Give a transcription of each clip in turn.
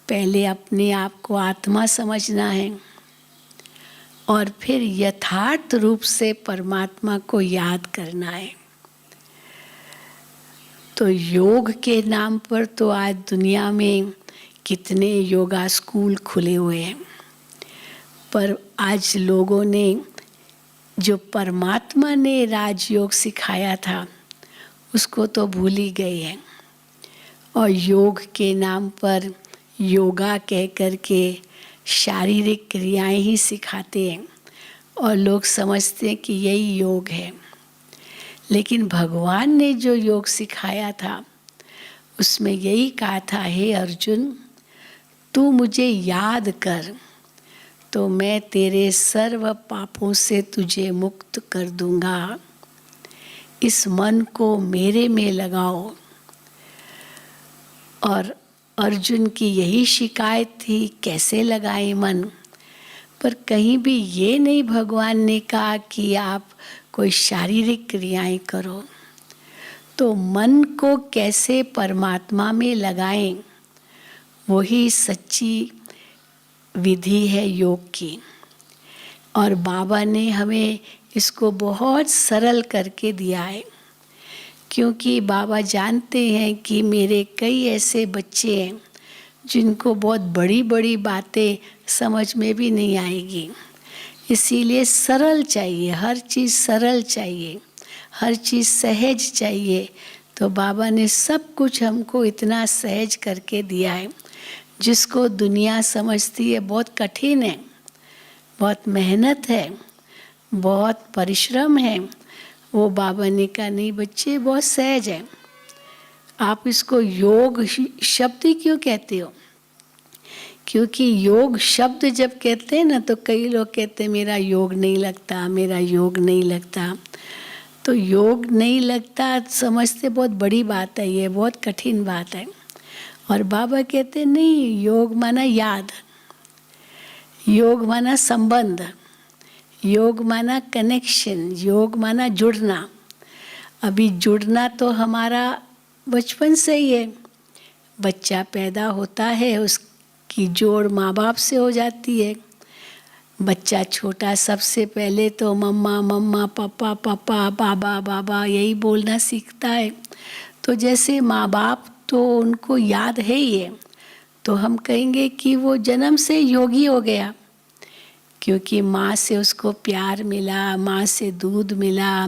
पहले अपने आप को आत्मा समझना है और फिर यथार्थ रूप से परमात्मा को याद करना है। तो योग के नाम पर तो आज दुनिया में कितने योगा स्कूल खुले हुए हैं, पर आज लोगों ने जो परमात्मा ने राजयोग सिखाया था उसको तो भूल ही गए हैं और योग के नाम पर योगा कह कर के शारीरिक क्रियाएं ही सिखाते हैं और लोग समझते हैं कि यही योग है। लेकिन भगवान ने जो योग सिखाया था उसमें यही कहा था, हे अर्जुन तू मुझे याद कर तो मैं तेरे सर्व पापों से तुझे मुक्त कर दूंगा। इस मन को मेरे में लगाओ। और अर्जुन की यही शिकायत थी, कैसे लगाए मन, पर कहीं भी ये नहीं भगवान ने कहा कि आप कोई शारीरिक क्रियाएं करो। तो मन को कैसे परमात्मा में लगाएं, वही सच्ची विधि है योग की। और बाबा ने हमें इसको बहुत सरल करके दिया है, क्योंकि बाबा जानते हैं कि मेरे कई ऐसे बच्चे हैं जिनको बहुत बड़ी बड़ी बातें समझ में भी नहीं आएगी। इसीलिए सरल चाहिए, हर चीज़ सरल चाहिए, हर चीज़ सहज चाहिए। तो बाबा ने सब कुछ हमको इतना सहज करके दिया है, जिसको दुनिया समझती है बहुत कठिन है, बहुत मेहनत है, बहुत परिश्रम है, वो बाबा ने कहा नहीं बच्चे बहुत सहज है। आप इसको योग शब्द ही क्यों कहते हो? क्योंकि योग शब्द जब कहते हैं ना तो कई लोग कहते हैं मेरा योग नहीं लगता, मेरा योग नहीं लगता। तो योग नहीं लगता समझते बहुत बड़ी बात है, ये बहुत कठिन बात है। और बाबा कहते नहीं, योग माना याद, योग माना संबंध, योग माना कनेक्शन, योग माना जुड़ना। अभी जुड़ना तो हमारा बचपन से ही है। बच्चा पैदा होता है, उसकी जोड़ माँ बाप से हो जाती है। बच्चा छोटा सबसे पहले तो मम्मा मम्मा, पापा पापा, बाबा बाबा यही बोलना सीखता है। तो जैसे माँ बाप तो उनको याद है ही है, तो हम कहेंगे कि वो जन्म से योगी हो गया, क्योंकि माँ से उसको प्यार मिला, माँ से दूध मिला,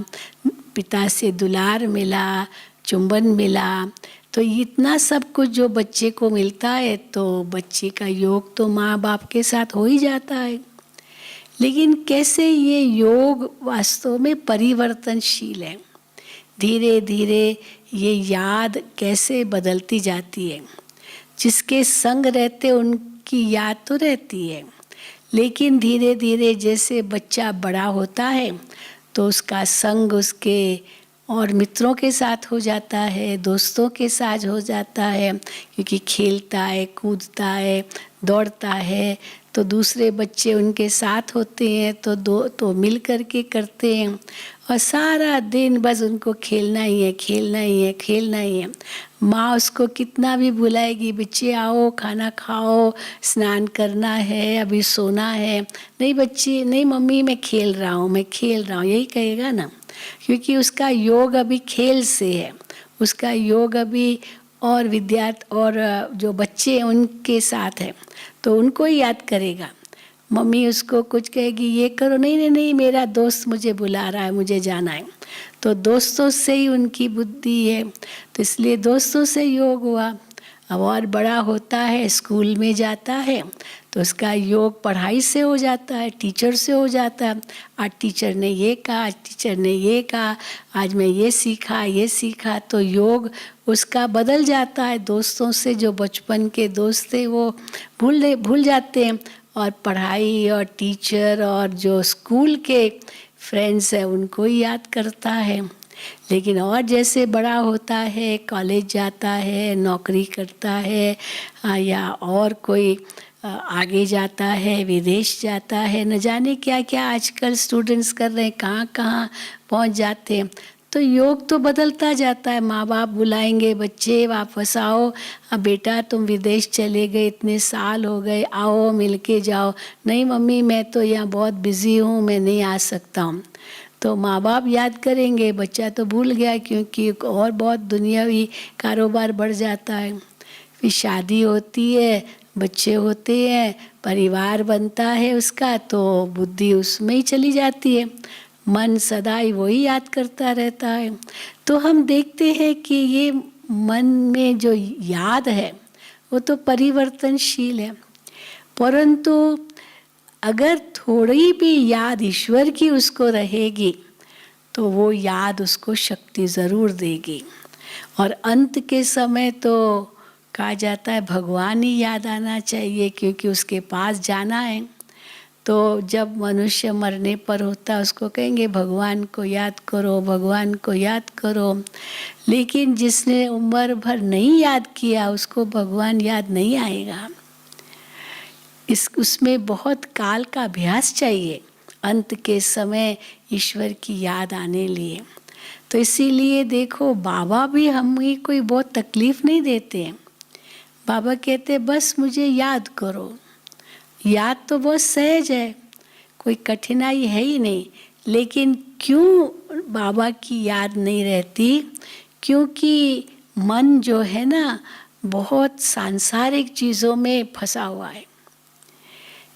पिता से दुलार मिला, चुंबन मिला। तो इतना सब कुछ जो बच्चे को मिलता है तो बच्चे का योग तो माँ बाप के साथ हो ही जाता है। लेकिन कैसे ये योग वास्तव में परिवर्तनशील है, धीरे धीरे ये याद कैसे बदलती जाती है। जिसके संग रहते उनकी याद तो रहती है, लेकिन धीरे धीरे जैसे बच्चा बड़ा होता है तो उसका संग उसके और मित्रों के साथ हो जाता है, दोस्तों के साथ हो जाता है, क्योंकि खेलता है, कूदता है, दौड़ता है, तो दूसरे बच्चे उनके साथ होते हैं तो मिल कर के करते हैं और सारा दिन बस उनको खेलना ही है, खेलना ही है, खेलना ही है। माँ उसको कितना भी बुलाएगी, बच्चे आओ खाना खाओ, स्नान करना है, अभी सोना है, नहीं बच्चे, नहीं मम्मी मैं खेल रहा हूँ, मैं खेल रहा हूँ, यही कहेगा ना, क्योंकि उसका योग अभी खेल से है, उसका योग अभी और विद्यार्थी और जो बच्चे हैं उनके साथ है, तो उनको ही याद करेगा। मम्मी उसको कुछ कहेगी ये करो, नहीं नहीं नहीं मेरा दोस्त मुझे बुला रहा है, मुझे जाना है, तो दोस्तों से ही उनकी बुद्धि है, तो इसलिए दोस्तों से योग हुआ। अब और बड़ा होता है, स्कूल में जाता है, तो उसका योग पढ़ाई से हो जाता है, टीचर से हो जाता है। आज टीचर ने ये कहा, आज टीचर ने ये कहा, आज मैं ये सीखा, तो योग उसका बदल जाता है। दोस्तों से जो बचपन के दोस्त थे वो भूल जाते हैं, और पढ़ाई और टीचर और जो स्कूल के फ्रेंड्स हैं उनको ही याद करता है। लेकिन और जैसे बड़ा होता है, कॉलेज जाता है, नौकरी करता है, या और कोई आगे जाता है, विदेश जाता है, न जाने क्या क्या आजकल स्टूडेंट्स कर रहे हैं, कहाँ कहाँ पहुँच जाते हैं, तो योग तो बदलता जाता है। माँ बाप बुलाएंगे, बच्चे वापस आओ, अब बेटा तुम विदेश चले गए, इतने साल हो गए, आओ मिल के जाओ। नहीं मम्मी मैं तो यहाँ बहुत बिजी हूँ, मैं नहीं आ सकता हूँ। तो माँ बाप याद करेंगे, बच्चा तो भूल गया क्योंकि और बहुत दुनियावी कारोबार बढ़ जाता है। फिर शादी होती है, बच्चे होते हैं, परिवार बनता है उसका, तो बुद्धि उसमें ही चली जाती है, मन सदा ही वही याद करता रहता है। तो हम देखते हैं कि ये मन में जो याद है वो तो परिवर्तनशील है, परंतु अगर थोड़ी भी याद ईश्वर की उसको रहेगी तो वो याद उसको शक्ति ज़रूर देगी। और अंत के समय तो कहा जाता है भगवान ही याद आना चाहिए, क्योंकि उसके पास जाना है। तो जब मनुष्य मरने पर होता है उसको कहेंगे भगवान को याद करो, भगवान को याद करो। लेकिन जिसने उम्र भर नहीं याद किया उसको भगवान याद नहीं आएगा। उसमें बहुत काल का अभ्यास चाहिए अंत के समय ईश्वर की याद आने लिए। तो इसीलिए देखो बाबा भी हमें कोई बहुत तकलीफ नहीं देते हैं। बाबा कहते बस मुझे याद करो। याद तो बहुत सहज है, कोई कठिनाई है ही नहीं। लेकिन क्यों बाबा की याद नहीं रहती? क्योंकि मन जो है ना बहुत सांसारिक चीज़ों में फंसा हुआ है।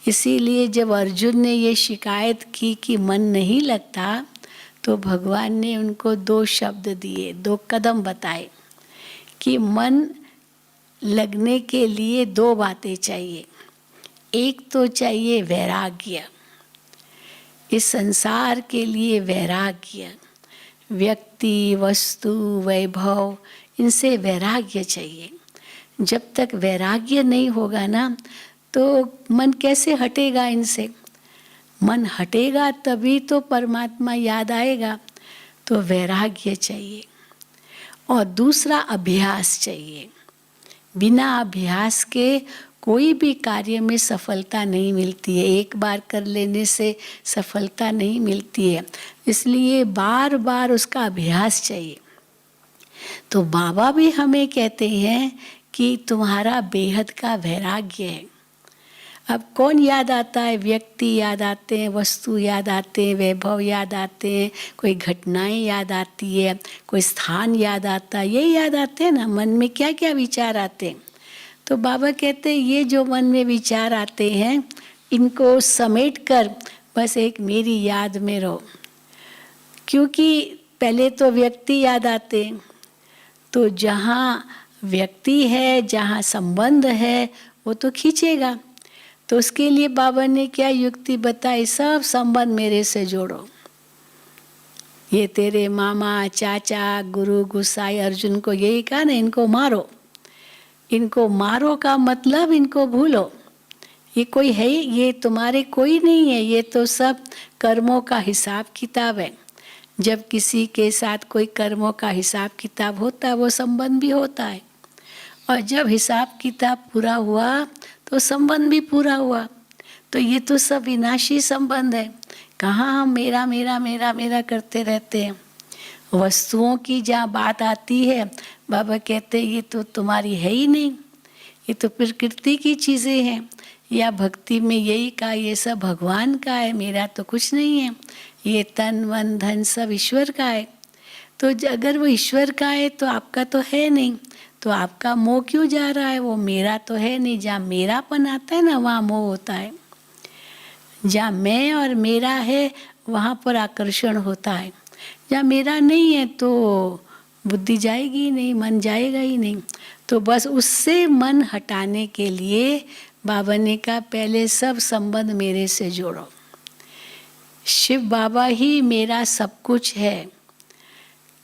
इसीलिए जब अर्जुन ने ये शिकायत की कि मन नहीं लगता, तो भगवान ने उनको 2 शब्द दिए, 2 कदम बताए कि मन लगने के लिए 2 बातें चाहिए। एक तो चाहिए वैराग्य, इस संसार के लिए वैराग्य, व्यक्ति वस्तु वैभव इनसे वैराग्य चाहिए। जब तक वैराग्य नहीं होगा ना तो मन कैसे हटेगा इनसे? मन हटेगा तभी तो परमात्मा याद आएगा। तो वैराग्य चाहिए। और दूसरा अभ्यास चाहिए। बिना अभ्यास के कोई भी कार्य में सफलता नहीं मिलती है। एक बार कर लेने से सफलता नहीं मिलती है, इसलिए बार बार उसका अभ्यास चाहिए। तो बाबा भी हमें कहते हैं कि तुम्हारा बेहद का वैराग्य है। अब कौन याद आता है? व्यक्ति याद आते हैं, वस्तु याद आते हैं, वैभव याद आते हैं, कोई घटनाएं याद आती है, कोई स्थान याद आता है, यही याद आते हैं ना। मन में क्या क्या विचार आते हैं। तो बाबा कहते हैं ये जो मन में विचार आते हैं इनको समेट कर बस एक मेरी याद में रहो। क्योंकि पहले तो व्यक्ति याद आते हैं, तो जहाँ व्यक्ति है, जहाँ संबंध है वो तो खींचेगा। तो उसके लिए बाबा ने क्या युक्ति बताई? सब संबंध मेरे से जोड़ो। ये तेरे मामा चाचा गुरु गुसाई अर्जुन को यही कहा ना, इनको मारो। इनको मारो का मतलब इनको भूलो। ये कोई है, ये तुम्हारे कोई नहीं है, ये तो सब कर्मों का हिसाब किताब है। जब किसी के साथ कोई कर्मों का हिसाब किताब होता है वो संबंध भी होता है, और जब हिसाब किताब पूरा हुआ तो संबंध भी पूरा हुआ। तो ये तो सब विनाशी संबंध है। कहाँ हम मेरा मेरा मेरा मेरा करते रहते हैं। वस्तुओं की जहाँ बात आती है बाबा कहते हैं ये तो तुम्हारी है ही नहीं, ये तो प्रकृति की चीज़ें हैं। या भक्ति में यही कहा ये सब भगवान का है, मेरा तो कुछ नहीं है। ये तन मन धन सब ईश्वर का है। तो अगर वो ईश्वर का है तो आपका तो है नहीं, तो आपका मोह क्यों जा रहा है? वो मेरा तो है नहीं। जहाँ मेरापन आता है ना वहाँ मोह होता है। जहाँ मैं और मेरा है वहाँ पर आकर्षण होता है। जहाँ मेरा नहीं है तो बुद्धि जाएगी ही नहीं, मन जाएगा ही नहीं। तो बस उससे मन हटाने के लिए बाबा ने कहा पहले सब संबंध मेरे से जोड़ो। शिव बाबा ही मेरा सब कुछ है।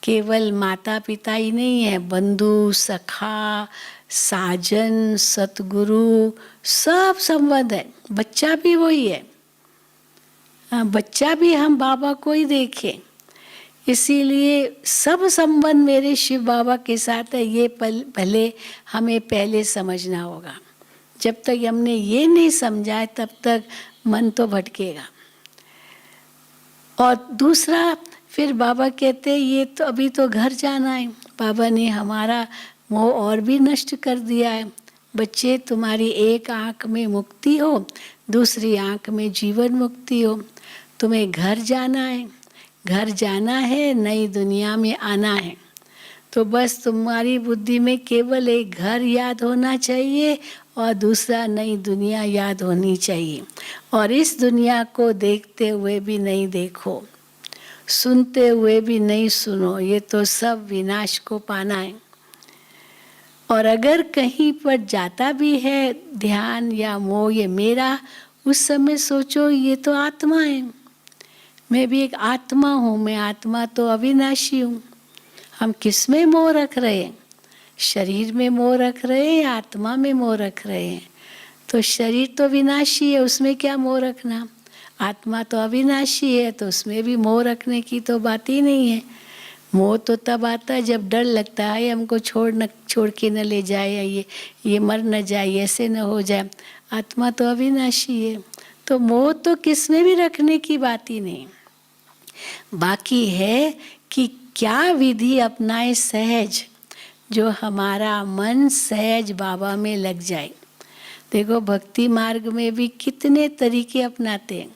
केवल माता पिता ही नहीं है, बंधु सखा साजन सतगुरु सब संबंध है। बच्चा भी वही है। बच्चा भी हम बाबा को ही देखें। इसीलिए सब संबंध मेरे शिव बाबा के साथ है। ये पहले हमें पहले समझना होगा। जब तक हमने ये नहीं समझा तब तक मन तो भटकेगा। और दूसरा फिर बाबा कहते ये तो अभी तो घर जाना है। बाबा ने हमारा मोह और भी नष्ट कर दिया है। बच्चे, तुम्हारी एक आँख में मुक्ति हो, दूसरी आँख में जीवन मुक्ति हो। तुम्हें घर जाना है, घर जाना है, नई दुनिया में आना है। तो बस तुम्हारी बुद्धि में केवल एक घर याद होना चाहिए और दूसरा नई दुनिया याद होनी चाहिए। और इस दुनिया को देखते हुए भी नहीं देखो, सुनते हुए भी नहीं सुनो, ये तो सब विनाश को पाना है। और अगर कहीं पर जाता भी है ध्यान या मोह ये मेरा, उस समय सोचो ये तो आत्मा है, मैं भी एक आत्मा हूँ, मैं आत्मा तो अविनाशी हूँ। हम किस में मोह रख रहे हैं? शरीर में मोह रख रहे हैं या आत्मा में मोह रख रहे हैं? तो शरीर तो विनाशी है, उसमें क्या मोह रखना। आत्मा तो अविनाशी है, तो उसमें भी मोह रखने की तो बात ही नहीं है। मोह तो तब आता है जब डर लगता है हमको छोड़ के न ले जाए, या ये मर न जाए, ऐसे न हो जाए। आत्मा तो अविनाशी है, तो मोह तो किस में भी रखने की बात ही नहीं। बाकी है कि क्या विधि अपनाए सहज, जो हमारा मन सहज बाबा में लग जाए। देखो भक्ति मार्ग में भी कितने तरीके अपनाते हैं।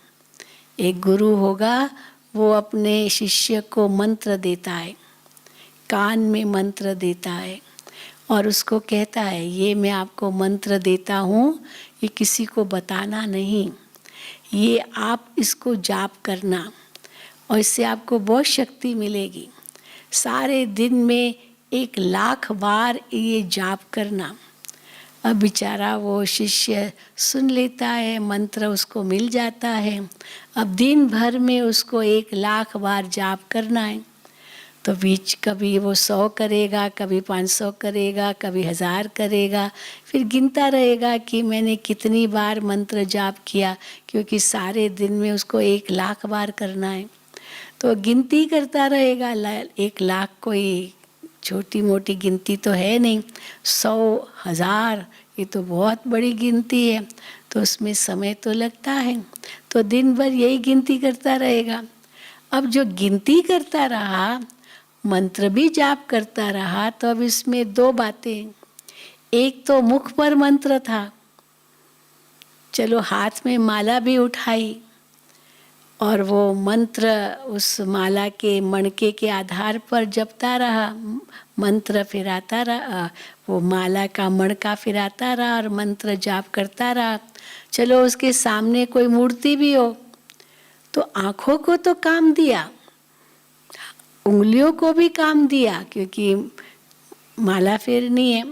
एक गुरु होगा, वो अपने शिष्य को मंत्र देता है, कान में मंत्र देता है और उसको कहता है ये मैं आपको मंत्र देता हूँ, ये किसी को बताना नहीं, ये आप इसको जाप करना और इससे आपको बहुत शक्ति मिलेगी। सारे दिन में 1,00,000 बार ये जाप करना। अब बेचारा वो शिष्य सुन लेता है, मंत्र उसको मिल जाता है। अब दिन भर में उसको 1,00,000 बार जाप करना है, तो बीच कभी वो 100 करेगा, कभी 500 करेगा, कभी 1000 करेगा, फिर गिनता रहेगा कि मैंने कितनी बार मंत्र जाप किया, क्योंकि सारे दिन में उसको 1,00,000 बार करना है। तो गिनती करता रहेगा। 1,00,000 कोई छोटी मोटी गिनती तो है नहीं, 100, 1000 ये तो बहुत बड़ी गिनती है, तो उसमें समय तो लगता है। तो दिन भर यही गिनती करता रहेगा। अब जो गिनती करता रहा, मंत्र भी जाप करता रहा, तो अब इसमें 2 बातें। एक तो मुख पर मंत्र था, चलो हाथ में माला भी उठाई और वो मंत्र उस माला के मणके के आधार पर जपता रहा, मंत्र फिराता रहा, वो माला का मणका फिराता रहा और मंत्र जाप करता रहा। चलो उसके सामने कोई मूर्ति भी हो तो आँखों को तो काम दिया, उंगलियों को भी काम दिया, क्योंकि माला फेरनी है।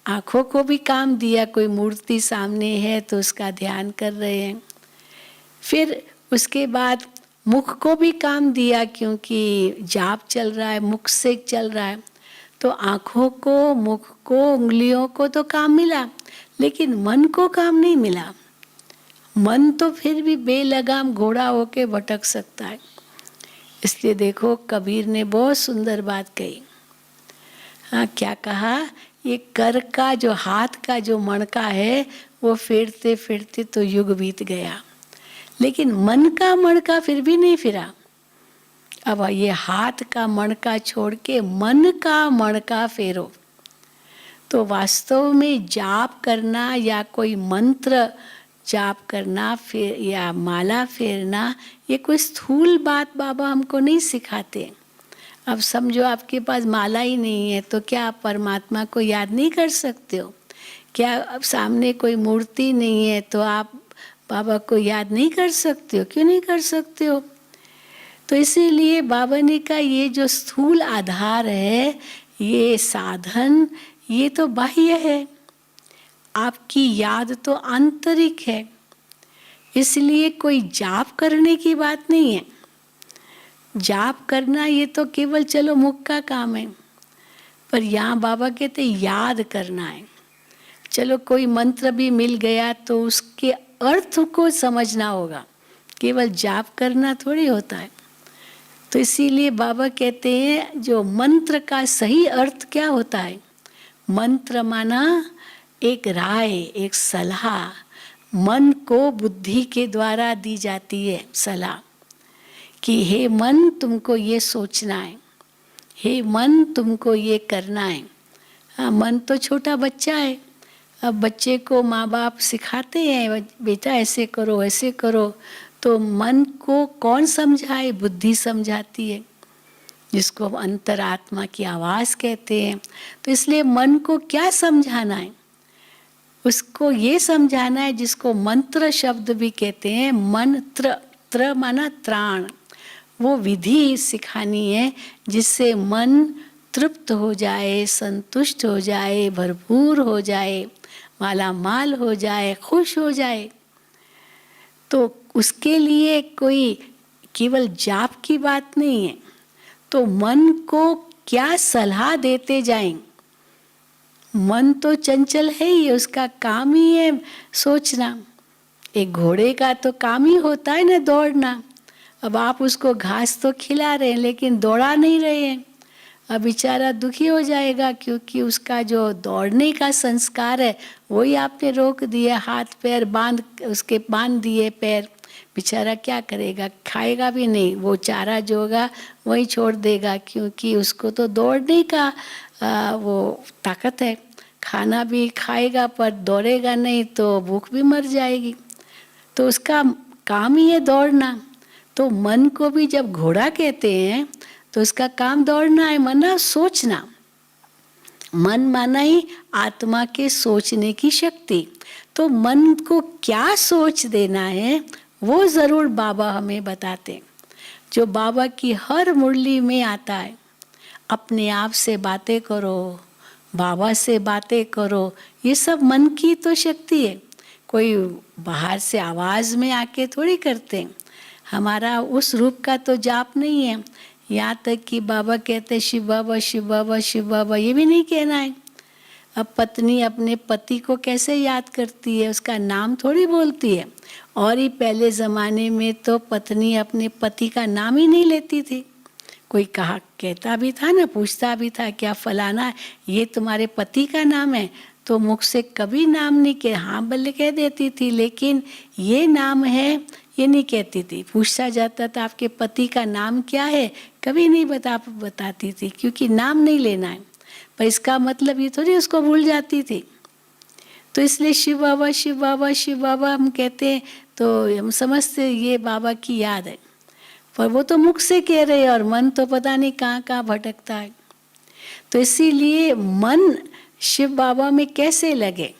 आँखों को भी काम दिया, कोई मूर्ति सामने है तो उसका ध्यान कर रहे हैं। फिर उसके बाद मुख को भी काम दिया, क्योंकि जाप चल रहा है, मुख से चल रहा है। तो आँखों को, मुख को, उंगलियों को तो काम मिला, लेकिन मन को काम नहीं मिला। मन तो फिर भी बेलगाम घोड़ा होके भटक सकता है। इसलिए देखो कबीर ने बहुत सुंदर बात कही। हाँ, क्या कहा? ये कर का जो हाथ का जो मणका है वो फेरते फेरते तो युग बीत गया, लेकिन मन का मणका फिर भी नहीं फिरा। अब ये हाथ का मणका छोड़ के मन का मणका फेरो। तो वास्तव में जाप करना या कोई मंत्र जाप करना फिर या माला फेरना, ये कोई स्थूल बात बाबा हमको नहीं सिखाते। अब समझो आपके पास माला ही नहीं है तो क्या आप परमात्मा को याद नहीं कर सकते हो? क्या अब सामने कोई मूर्ति नहीं है तो आप बाबा को याद नहीं कर सकते हो? क्यों नहीं कर सकते हो? तो इसीलिए बाबा ने कहा ये जो स्थूल आधार है, ये साधन, ये तो बाह्य है, आपकी याद तो आंतरिक है। इसलिए कोई जाप करने की बात नहीं है। जाप करना ये तो केवल चलो मुख का काम है, पर यहाँ बाबा कहते याद करना है। चलो कोई मंत्र भी मिल गया तो उसके अर्थ को समझना होगा, केवल जाप करना थोड़ी होता है। तो इसीलिए बाबा कहते हैं जो मंत्र का सही अर्थ क्या होता है। मंत्र माना एक राय, एक सलाह, मन को बुद्धि के द्वारा दी जाती है सलाह, कि हे मन तुमको ये सोचना है, हे मन तुमको ये करना है। हाँ, मन तो छोटा बच्चा है। अब बच्चे को माँ बाप सिखाते हैं बेटा ऐसे करो ऐसे करो, तो मन को कौन समझाए? बुद्धि समझाती है, जिसको हम अंतरात्मा की आवाज़ कहते हैं। तो इसलिए मन को क्या समझाना है? उसको ये समझाना है जिसको मंत्र शब्द भी कहते हैं। मंत्र, त्र माना त्राण, वो विधि सिखानी है जिससे मन तृप्त हो जाए, संतुष्ट हो जाए, भरपूर हो जाए, माला माल हो जाए, खुश हो जाए। तो उसके लिए कोई केवल जाप की बात नहीं है। तो मन को क्या सलाह देते जाएं? मन तो चंचल है ही, उसका काम ही है सोचना। एक घोड़े का तो काम ही होता है ना दौड़ना। अब आप उसको घास तो खिला रहे हैं लेकिन दौड़ा नहीं रहे हैं, अब बेचारा दुखी हो जाएगा, क्योंकि उसका जो दौड़ने का संस्कार है वही आपने रोक दिया। हाथ पैर बांध दिए पैर, बेचारा क्या करेगा? खाएगा भी नहीं, वो चारा जो होगा वही छोड़ देगा, क्योंकि उसको तो दौड़ने का वो ताकत है। खाना भी खाएगा पर दौड़ेगा नहीं तो भूख भी मर जाएगी। तो उसका काम ही है दौड़ना। तो मन को भी जब घोड़ा कहते हैं तो उसका काम दौड़ना है, माना सोचना। मन माना ही आत्मा के सोचने की शक्ति। तो मन को क्या सोच देना है वो जरूर बाबा हमें बताते, जो बाबा की हर मुरली में आता है। अपने आप से बातें करो, बाबा से बातें करो, ये सब मन की तो शक्ति है। कोई बाहर से आवाज़ में आके थोड़ी करते। हमारा उस रूप का तो जाप नहीं है। यहाँ तक कि बाबा कहते शिव बाबा शिव बाबा शिव बाबा, ये भी नहीं कहना है। अब पत्नी अपने पति को कैसे याद करती है? उसका नाम थोड़ी बोलती है। और ही पहले ज़माने में तो पत्नी अपने पति का नाम ही नहीं लेती थी। कोई कहता भी था ना, पूछता भी था क्या फलाना ये तुम्हारे पति का नाम है, तो मुख से कभी नाम नहीं कह, हाँ बल्ले कह देती थी, लेकिन ये नाम है ये नहीं कहती थी। पूछा जाता था आपके पति का नाम क्या है, कभी नहीं बताती थी, क्योंकि नाम नहीं लेना है। पर इसका मतलब ये थोड़ी उसको भूल जाती थी। तो इसलिए शिव बाबा शिव बाबा शिव बाबा हम कहते हैं तो हम समझते ये बाबा की याद है, पर वो तो मुख से कह रहे हैं और मन तो पता नहीं कहाँ कहाँ भटकता है। तो इसीलिए मन शिव बाबा में कैसे लगे?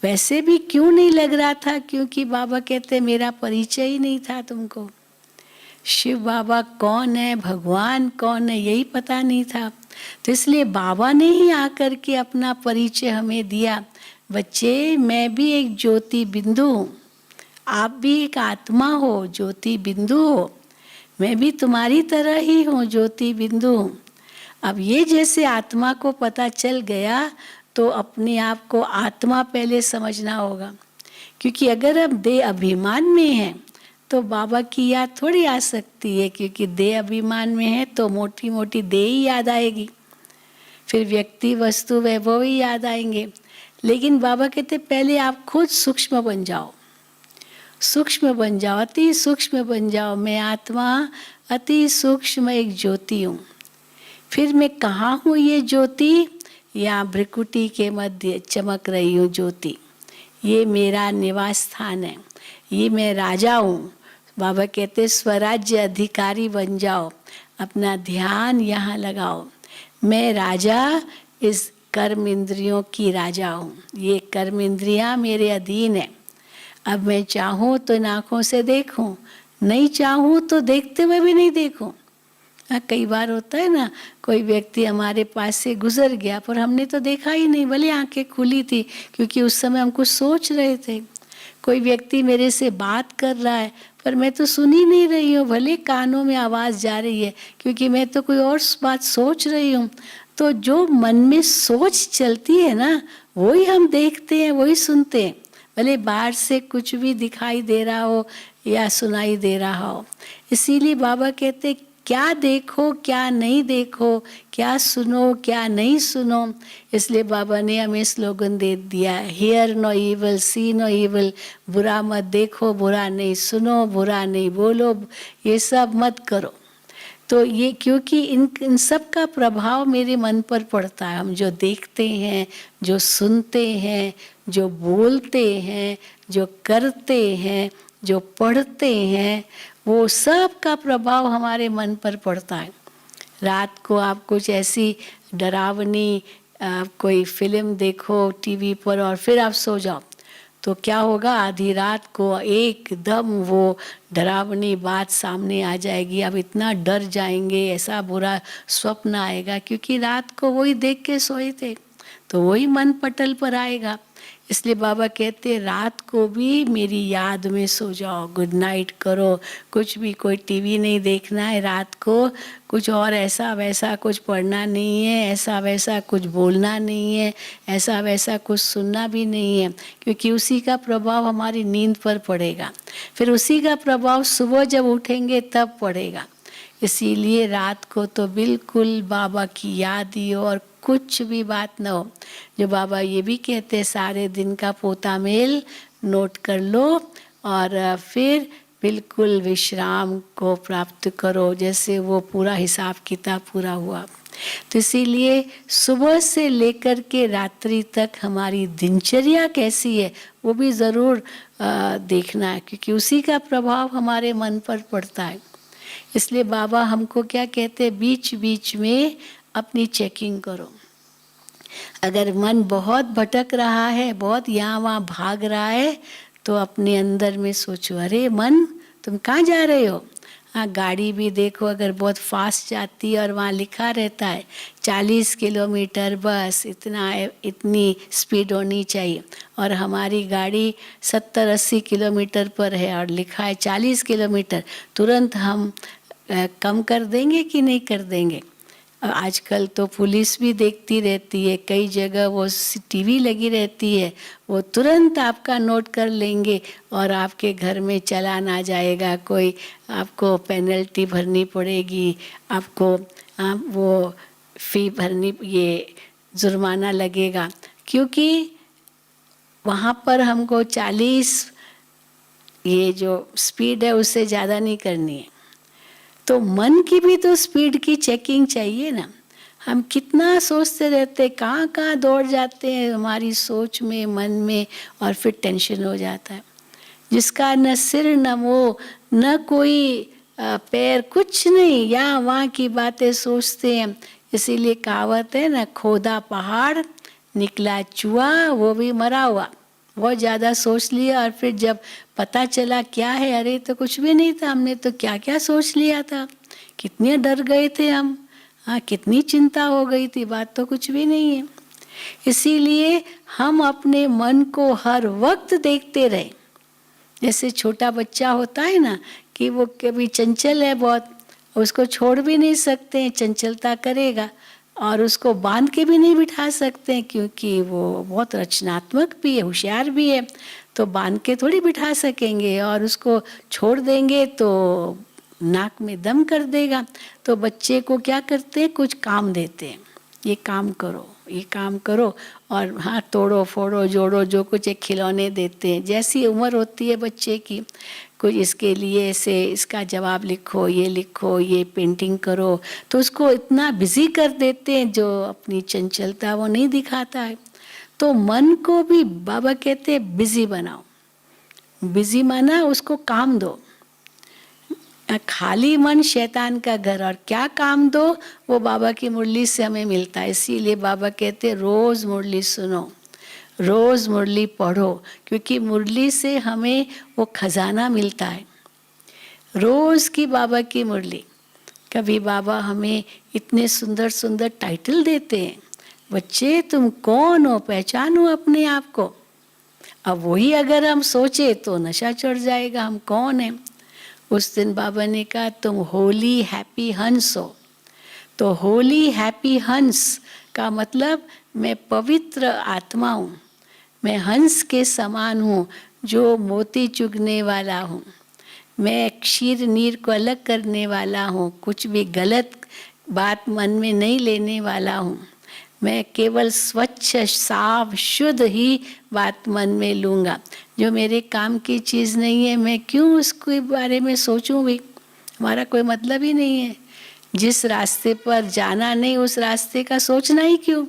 वैसे भी क्यों नहीं लग रहा था? क्योंकि बाबा कहते मेरा परिचय ही नहीं था तुमको। शिव बाबा कौन है, भगवान कौन है, यही पता नहीं था। तो इसलिए बाबा ने ही आकर के अपना परिचय हमें दिया। बच्चे, मैं भी एक ज्योति बिंदु हूँ, आप भी एक आत्मा हो, ज्योति बिंदु हो। मैं भी तुम्हारी तरह ही हूँ, ज्योति बिंदु हूँ। अब ये जैसे आत्मा को पता चल गया तो अपने आप को आत्मा पहले समझना होगा, क्योंकि अगर अब देह अभिमान में है तो बाबा की याद थोड़ी आ सकती है, क्योंकि देह अभिमान में है तो मोटी मोटी देह ही याद आएगी, फिर व्यक्ति वस्तु वैभव ही याद आएंगे। लेकिन बाबा कहते पहले आप खुद सूक्ष्म बन जाओ, सूक्ष्म बन जाओ, अति सूक्ष्म बन जाओ। मैं आत्मा अति सूक्ष्म एक ज्योति हूँ। फिर मैं कहाँ हूँ ये ज्योति? यहाँ भ्रिकुटी के मध्य चमक रही हूँ ज्योति, ये मेरा निवास स्थान है, ये मैं राजा हूँ। बाबा कहते स्वराज्य अधिकारी बन जाओ, अपना ध्यान यहाँ लगाओ। मैं राजा इस कर्म इंद्रियों की राजा हूँ, ये कर्म इंद्रियाँ मेरे अधीन है। अब मैं चाहूँ तो आँखों से देखूँ, नहीं चाहूँ तो देखते हुए भी नहीं देखूँ। कई बार होता है ना, कोई व्यक्ति हमारे पास से गुजर गया पर हमने तो देखा ही नहीं, भले आंखें खुली थी, क्योंकि उस समय हम कुछ सोच रहे थे। कोई व्यक्ति मेरे से बात कर रहा है पर मैं तो सुन ही नहीं रही हूँ, भले कानों में आवाज़ जा रही है, क्योंकि मैं तो कोई और बात सोच रही हूँ। तो जो मन में सोच चलती है ना, वही हम देखते हैं, वही सुनते हैं, भले बाहर से कुछ भी दिखाई दे रहा हो या सुनाई दे रहा हो। इसीलिए बाबा कहते क्या देखो क्या नहीं देखो, क्या सुनो क्या नहीं सुनो। इसलिए बाबा ने हमें स्लोगन दे दिया, hear no evil see no evil, बुरा मत देखो बुरा नहीं सुनो बुरा नहीं बोलो, ये सब मत करो। तो ये क्योंकि इन सब का प्रभाव मेरे मन पर पड़ता है। हम जो देखते हैं, जो सुनते हैं, जो बोलते हैं, जो करते हैं, जो पढ़ते हैं, वो सब का प्रभाव हमारे मन पर पड़ता है। रात को आप कुछ ऐसी डरावनी कोई फिल्म देखो टीवी पर और फिर आप सो जाओ, तो क्या होगा, आधी रात को एकदम वो डरावनी बात सामने आ जाएगी। आप इतना डर जाएंगे, ऐसा बुरा स्वप्न आएगा, क्योंकि रात को वही देख के सोए थे, तो वही मन पटल पर आएगा। इसलिए बाबा कहते रात को भी मेरी याद में सो जाओ, गुड नाइट करो, कुछ भी कोई टीवी नहीं देखना है रात को, कुछ और ऐसा वैसा कुछ पढ़ना नहीं है, ऐसा वैसा कुछ बोलना नहीं है, ऐसा वैसा कुछ सुनना भी नहीं है, क्योंकि उसी का प्रभाव हमारी नींद पर पड़ेगा, फिर उसी का प्रभाव सुबह जब उठेंगे तब पड़ेगा। इसीलिए रात को तो बिल्कुल बाबा की याद ही हो और कुछ भी बात न हो। जो बाबा ये भी कहते सारे दिन का पोता मेल नोट कर लो और फिर बिल्कुल विश्राम को प्राप्त करो, जैसे वो पूरा हिसाब किताब पूरा हुआ। तो इसीलिए सुबह से लेकर के रात्रि तक हमारी दिनचर्या कैसी है वो भी ज़रूर देखना है, क्योंकि उसी का प्रभाव हमारे मन पर पड़ता है। इसलिए बाबा हमको क्या कहते हैं, बीच बीच में अपनी चेकिंग करो। अगर मन बहुत भटक रहा है, बहुत यहाँ वहाँ भाग रहा है, तो अपने अंदर में सोचो, अरे मन तुम कहाँ जा रहे हो। हाँ, गाड़ी भी देखो अगर बहुत फास्ट जाती है और वहाँ लिखा रहता है 40 किलोमीटर बस, इतनी स्पीड होनी चाहिए, और हमारी गाड़ी 70-80 किलोमीटर पर है और लिखा है 40 किलोमीटर, तुरंत हम कम कर देंगे कि नहीं कर देंगे। आजकल तो पुलिस भी देखती रहती है, कई जगह वो टीवी लगी रहती है, वो तुरंत आपका नोट कर लेंगे और आपके घर में चालान आ जाएगा, कोई आपको पेनल्टी भरनी पड़ेगी, आपको वो फ़ी भरनी, ये जुर्माना लगेगा, क्योंकि वहाँ पर हमको 40 ये जो स्पीड है उससे ज़्यादा नहीं करनी है। तो मन की भी तो स्पीड की चेकिंग चाहिए ना। हम कितना सोचते रहते, कहाँ कहाँ दौड़ जाते हैं हमारी सोच में, मन में, और फिर टेंशन हो जाता है। जिसका न सिर न वो, न कोई पैर, कुछ नहीं, यहाँ वहाँ की बातें सोचते हैं। इसीलिए कहावत है ना, खोदा पहाड़ निकला चूहा, वो भी मरा हुआ। बहुत ज़्यादा सोच लिया और फिर जब पता चला क्या है, अरे तो कुछ भी नहीं था, हमने तो क्या क्या सोच लिया था, कितने डर गए थे हम, हाँ कितनी चिंता हो गई थी, बात तो कुछ भी नहीं है। इसीलिए हम अपने मन को हर वक्त देखते रहे। जैसे छोटा बच्चा होता है ना, कि वो कभी चंचल है बहुत, उसको छोड़ भी नहीं सकते हैं, चंचलता करेगा, और उसको बांध के भी नहीं बिठा सकते हैं, क्योंकि वो बहुत रचनात्मक भी है, होशियार भी है, तो बांध के थोड़ी बिठा सकेंगे, और उसको छोड़ देंगे तो नाक में दम कर देगा। तो बच्चे को क्या करते हैं, कुछ काम देते हैं, ये काम करो ये काम करो, और हाँ तोड़ो फोड़ो जोड़ो जो कुछ, एक खिलौने देते हैं। जैसी उम्र होती है बच्चे की, कुछ इसके लिए से इसका जवाब लिखो, ये पेंटिंग करो, तो उसको इतना बिजी कर देते हैं, जो अपनी चंचलता वो नहीं दिखाता है। तो मन को भी बाबा कहते हैं बिजी बनाओ। बिजी माना उसको काम दो। खाली मन शैतान का घर, और क्या काम दो वो बाबा की मुरली से हमें मिलता है। इसीलिए बाबा कहते हैं रोज मुरली सुनो, रोज मुरली पढ़ो, क्योंकि मुरली से हमें वो खजाना मिलता है। रोज की बाबा की मुरली। कभी बाबा हमें इतने सुंदर सुंदर टाइटल देते हैं, बच्चे तुम कौन हो, पहचानो अपने आप को। अब वही अगर हम सोचे तो नशा चढ़ जाएगा, हम कौन हैं। उस दिन बाबा ने कहा तुम होली हैप्पी हंस हो। तो होली हैप्पी हंस का मतलब मैं पवित्र आत्मा हूँ, मैं हंस के समान हूँ, जो मोती चुगने वाला हूँ, मैं क्षीर नीर को अलग करने वाला हूँ, कुछ भी गलत बात मन में नहीं लेने वाला हूँ। मैं केवल स्वच्छ साफ शुद्ध ही बात मन में लूँगा। जो मेरे काम की चीज़ नहीं है मैं क्यों उसके बारे में सोचूं भी, हमारा कोई मतलब ही नहीं है। जिस रास्ते पर जाना नहीं उस रास्ते का सोचना ही क्यों।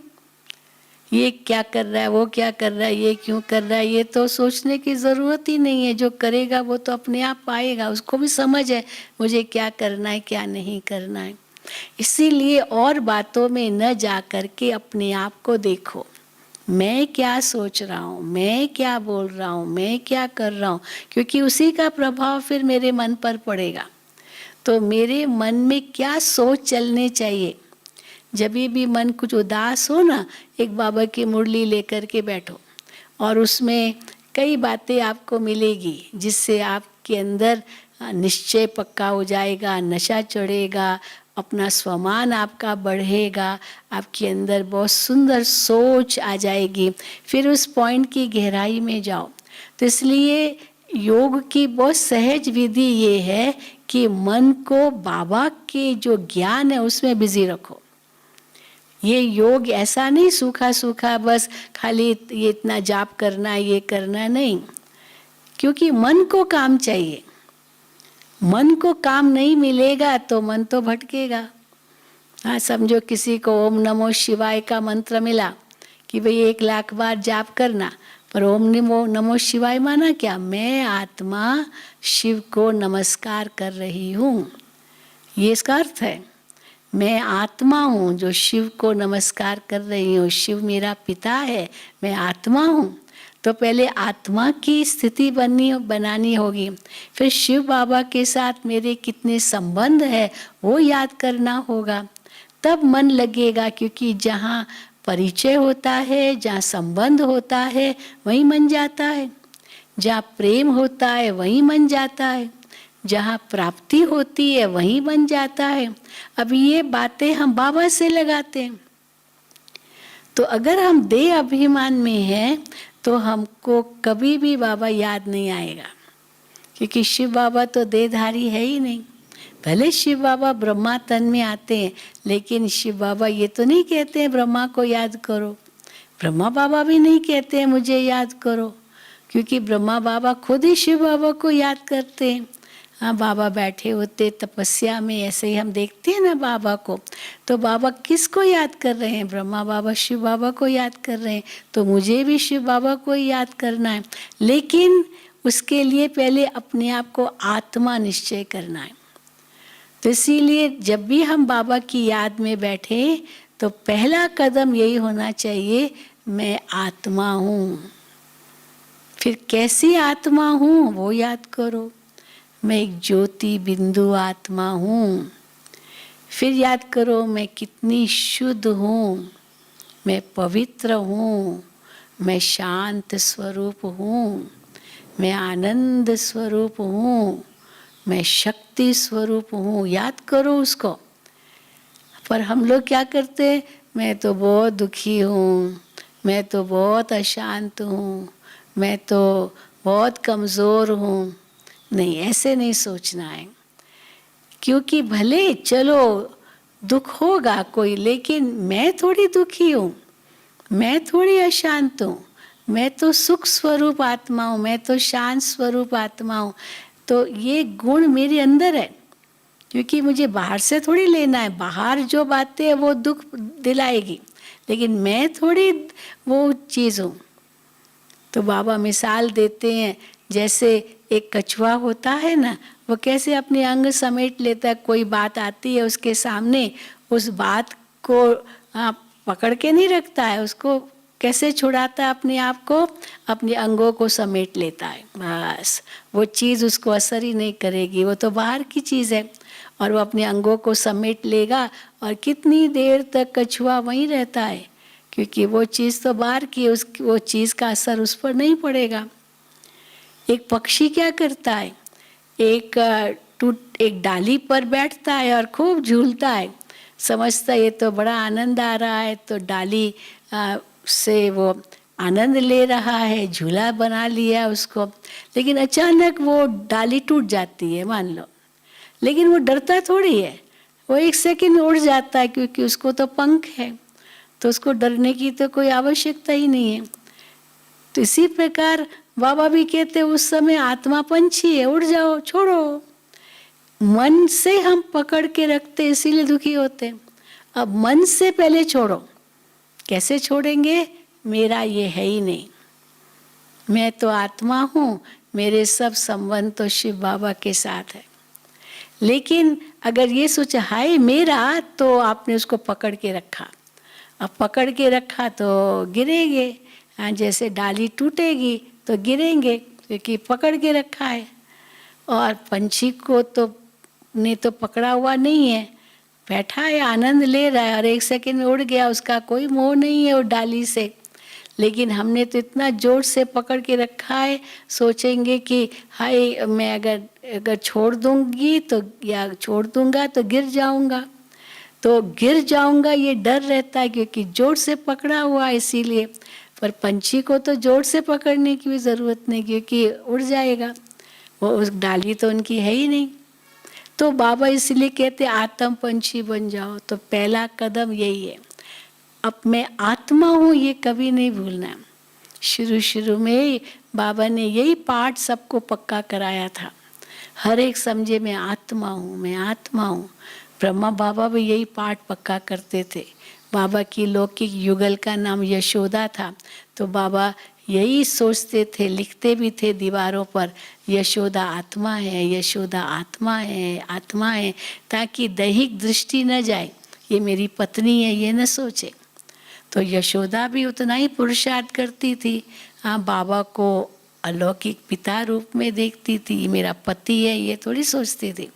ये क्या कर रहा है, वो क्या कर रहा है, ये क्यों कर रहा है, ये तो सोचने की ज़रूरत ही नहीं है। जो करेगा वो तो अपने आप पाएगा, उसको भी समझ है मुझे क्या करना है क्या नहीं करना है। इसीलिए और बातों में न जा कर के अपने आप को देखो, मैं क्या सोच रहा हूँ, मैं क्या बोल रहा हूँ, मैं क्या कर रहा हूँ, क्योंकि उसी का प्रभाव फिर मेरे मन पर पड़ेगा। तो मेरे मन में क्या सोच चलने चाहिए। जब भी मन कुछ उदास हो ना, एक बाबा की मुरली लेकर के बैठो और उसमें कई बातें आपको मिलेगी जिससे आपके अंदर निश्चय पक्का हो जाएगा, नशा चढ़ेगा, अपना स्वमान आपका बढ़ेगा, आपके अंदर बहुत सुंदर सोच आ जाएगी। फिर उस पॉइंट की गहराई में जाओ। तो इसलिए योग की बहुत सहज विधि ये है कि मन को बाबा के जो ज्ञान है उसमें बिजी रखो। ये योग ऐसा नहीं सूखा सूखा बस खाली ये इतना जाप करना ये करना नहीं, क्योंकि मन को काम चाहिए। मन को काम नहीं मिलेगा तो मन तो भटकेगा। हाँ, समझो किसी को ओम नमो शिवाय का मंत्र मिला कि भाई 1,00,000 बार जाप करना, पर ओम नमो शिवाय माना क्या, मैं आत्मा शिव को नमस्कार कर रही हूँ, ये इसका अर्थ है। मैं आत्मा हूँ जो शिव को नमस्कार कर रही हूँ, शिव मेरा पिता है, मैं आत्मा हूँ। तो पहले आत्मा की स्थिति बनानी होगी, फिर शिव बाबा के साथ मेरे कितने संबंध है वो याद करना होगा, तब मन लगेगा। क्योंकि जहाँ परिचय होता है, जहाँ संबंध होता है वहीं मन जाता है, जहाँ प्रेम होता है वहीं मन जाता है, जहाँ प्राप्ति होती है वहीं बन जाता है। अब ये बातें हम बाबा से लगाते हैं। तो अगर हम देह अभिमान में हैं तो हमको कभी भी बाबा याद नहीं आएगा, क्योंकि शिव बाबा तो देहधारी है ही नहीं। भले शिव बाबा ब्रह्मा तन में आते हैं, लेकिन शिव बाबा ये तो नहीं कहते हैं ब्रह्मा को याद करो, ब्रह्मा बाबा भी नहीं कहते हैं मुझे याद करो, क्योंकि ब्रह्मा बाबा खुद ही शिव बाबा को याद करते हैं। हाँ, बाबा बैठे होते तपस्या में, ऐसे ही हम देखते हैं ना बाबा को, तो बाबा किसको याद कर रहे हैं, ब्रह्मा बाबा शिव बाबा को याद कर रहे हैं। तो मुझे भी शिव बाबा को ही याद करना है, लेकिन उसके लिए पहले अपने आप को आत्मा निश्चय करना है। तो इसीलिए जब भी हम बाबा की याद में बैठे तो पहला कदम यही होना चाहिए, मैं आत्मा हूँ। फिर कैसी आत्मा हूँ वो याद करो, मैं एक ज्योति बिंदु आत्मा हूँ। फिर याद करो मैं कितनी शुद्ध हूँ, मैं पवित्र हूँ, मैं शांत स्वरूप हूँ, मैं आनंद स्वरूप हूँ, मैं शक्ति स्वरूप हूँ। याद करो उसको। पर हम लोग क्या करते हैं, मैं तो बहुत दुखी हूँ, मैं तो बहुत अशांत हूँ, मैं तो बहुत कमज़ोर हूँ। नहीं, ऐसे नहीं सोचना है। क्योंकि भले चलो दुख होगा कोई, लेकिन मैं थोड़ी दुखी हूँ, मैं थोड़ी अशांत हूँ, मैं तो सुख स्वरूप आत्मा हूँ, मैं तो शांत स्वरूप आत्मा हूँ। तो ये गुण मेरे अंदर है, क्योंकि मुझे बाहर से थोड़ी लेना है। बाहर जो बातें हैं वो दुख दिलाएगी, लेकिन मैं थोड़ी वो चीज़ हूँ। तो बाबा मिसाल देते हैं, जैसे एक कछुआ होता है ना, वो कैसे अपने अंग समेट लेता है। कोई बात आती है उसके सामने, उस बात को पकड़ के नहीं रखता है, उसको कैसे छुड़ाता है अपने आप को, अपने अंगों को समेट लेता है। बस वो चीज़ उसको असर ही नहीं करेगी, वो तो बाहर की चीज़ है, और वो अपने अंगों को समेट लेगा और कितनी देर तक कछुआ वहीं रहता है, क्योंकि वो चीज़ तो बाहर की है, वो चीज़ का असर उस पर नहीं पड़ेगा। एक पक्षी क्या करता है, एक डाली पर बैठता है और खूब झूलता है, समझता है ये तो बड़ा आनंद आ रहा है, तो डाली से वो आनंद ले रहा है, झूला बना लिया उसको, लेकिन अचानक वो डाली टूट जाती है मान लो, लेकिन वो डरता थोड़ी है, वो 1 सेकंड में उड़ जाता है क्योंकि उसको तो पंख है, तो उसको डरने की तो कोई आवश्यकता ही नहीं है। तो इसी प्रकार बाबा भी कहते उस समय आत्मा पंछी है, उड़ जाओ, छोड़ो। मन से हम पकड़ के रखते इसीलिए दुखी होते। अब मन से पहले छोड़ो। कैसे छोड़ेंगे? मेरा ये है ही नहीं, मैं तो आत्मा हूँ, मेरे सब संबंध तो शिव बाबा के साथ है। लेकिन अगर ये सोचा हाय मेरा, तो आपने उसको पकड़ के रखा। अब पकड़ के रखा तो गिरेंगे, जैसे डाली टूटेगी तो गिरेंगे क्योंकि पकड़ के रखा है। और पंछी को तो ने तो पकड़ा हुआ नहीं है, बैठा है, आनंद ले रहा है और 1 सेकंड में उड़ गया, उसका कोई मोह नहीं है वो डाली से। लेकिन हमने तो इतना जोर से पकड़ के रखा है, सोचेंगे कि हाय मैं अगर छोड़ दूंगी तो, या छोड़ दूंगा तो गिर जाऊंगा, तो गिर जाऊंगा ये डर रहता है क्योंकि जोर से पकड़ा हुआ है इसीलिए। पर पंछी को तो जोर से पकड़ने की भी ज़रूरत नहीं क्योंकि उड़ जाएगा, वो उस डाली तो उनकी है ही नहीं। तो बाबा इसलिए कहते आत्म पंछी बन जाओ। तो पहला कदम यही है, अब मैं आत्मा हूँ ये कभी नहीं भूलना। शुरू में बाबा ने यही पाठ सबको पक्का कराया था, हर एक समझे मैं आत्मा हूँ, मैं आत्मा हूँ। ब्रह्मा बाबा भी यही पाठ पक्का करते थे। बाबा की लौकिक युगल का नाम यशोदा था, तो बाबा यही सोचते थे, लिखते भी थे दीवारों पर, यशोदा आत्मा है, यशोदा आत्मा है, आत्मा है, ताकि दैहिक दृष्टि न जाए ये मेरी पत्नी है ये न सोचे। तो यशोदा भी उतना ही पुरुषार्थ करती थी, हाँ बाबा को अलौकिक पिता रूप में देखती थी, मेरा पति है ये थोड़ी सोचती थी,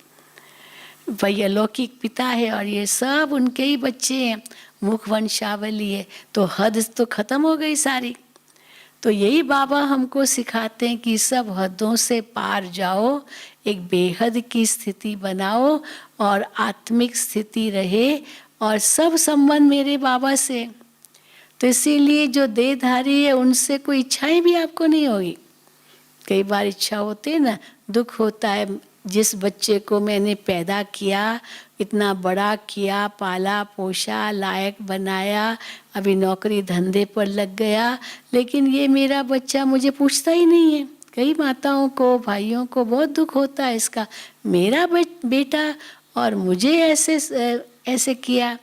भाई अलौकिक पिता है और ये सब उनके ही बच्चे हैं, मुख वंशावली है, तो हद तो खत्म हो गई सारी। तो यही बाबा हमको सिखाते हैं कि सब हदों से पार जाओ, एक बेहद की स्थिति बनाओ और आत्मिक स्थिति रहे, और सब संबंध मेरे बाबा से। तो इसीलिए जो देहधारी है उनसे कोई इच्छाएं भी आपको नहीं होगी। कई बार इच्छा होती है ना, दुख होता है, जिस बच्चे को मैंने पैदा किया, इतना बड़ा किया, पाला पोषा, लायक बनाया, अभी नौकरी धंधे पर लग गया, लेकिन ये मेरा बच्चा मुझे पूछता ही नहीं है। कई माताओं को, भाइयों को बहुत दुख होता है इसका, मेरा बेटा और मुझे ऐसे किया,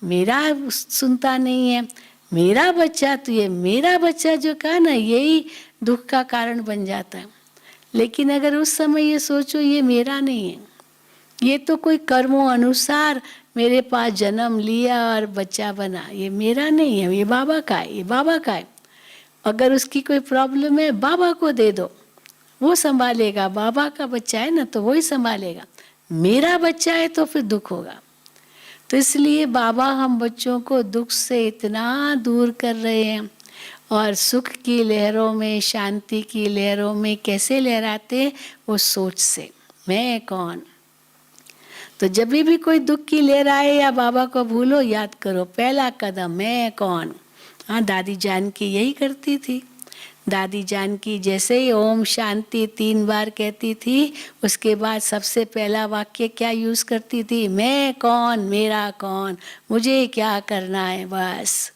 मेरा सुनता नहीं है, मेरा बच्चा, तो ये मेरा बच्चा जो कहा ना, यही दुख का कारण बन जाता है। लेकिन अगर उस समय ये सोचो ये मेरा नहीं है, ये तो कोई कर्मों अनुसार मेरे पास जन्म लिया और बच्चा बना, ये मेरा नहीं है, ये बाबा का है, ये बाबा का है। अगर उसकी कोई प्रॉब्लम है बाबा को दे दो, वो संभालेगा, बाबा का बच्चा है ना तो वही संभालेगा, मेरा बच्चा है तो फिर दुख होगा। तो इसलिए बाबा हम बच्चों को दुख से इतना दूर कर रहे हैं, और सुख की लहरों में, शांति की लहरों में कैसे लहराते हैं? वो सोच से, मैं कौन। तो जब भी कोई दुख की लहर आए या बाबा को भूलो, याद करो पहला कदम मैं कौन। हाँ, दादी जानकी यही करती थी। दादी जानकी जैसे ही ओम शांति 3 बार कहती थी, उसके बाद सबसे पहला वाक्य क्या यूज करती थी? मैं कौन, मेरा कौन, मुझे क्या करना है, बस।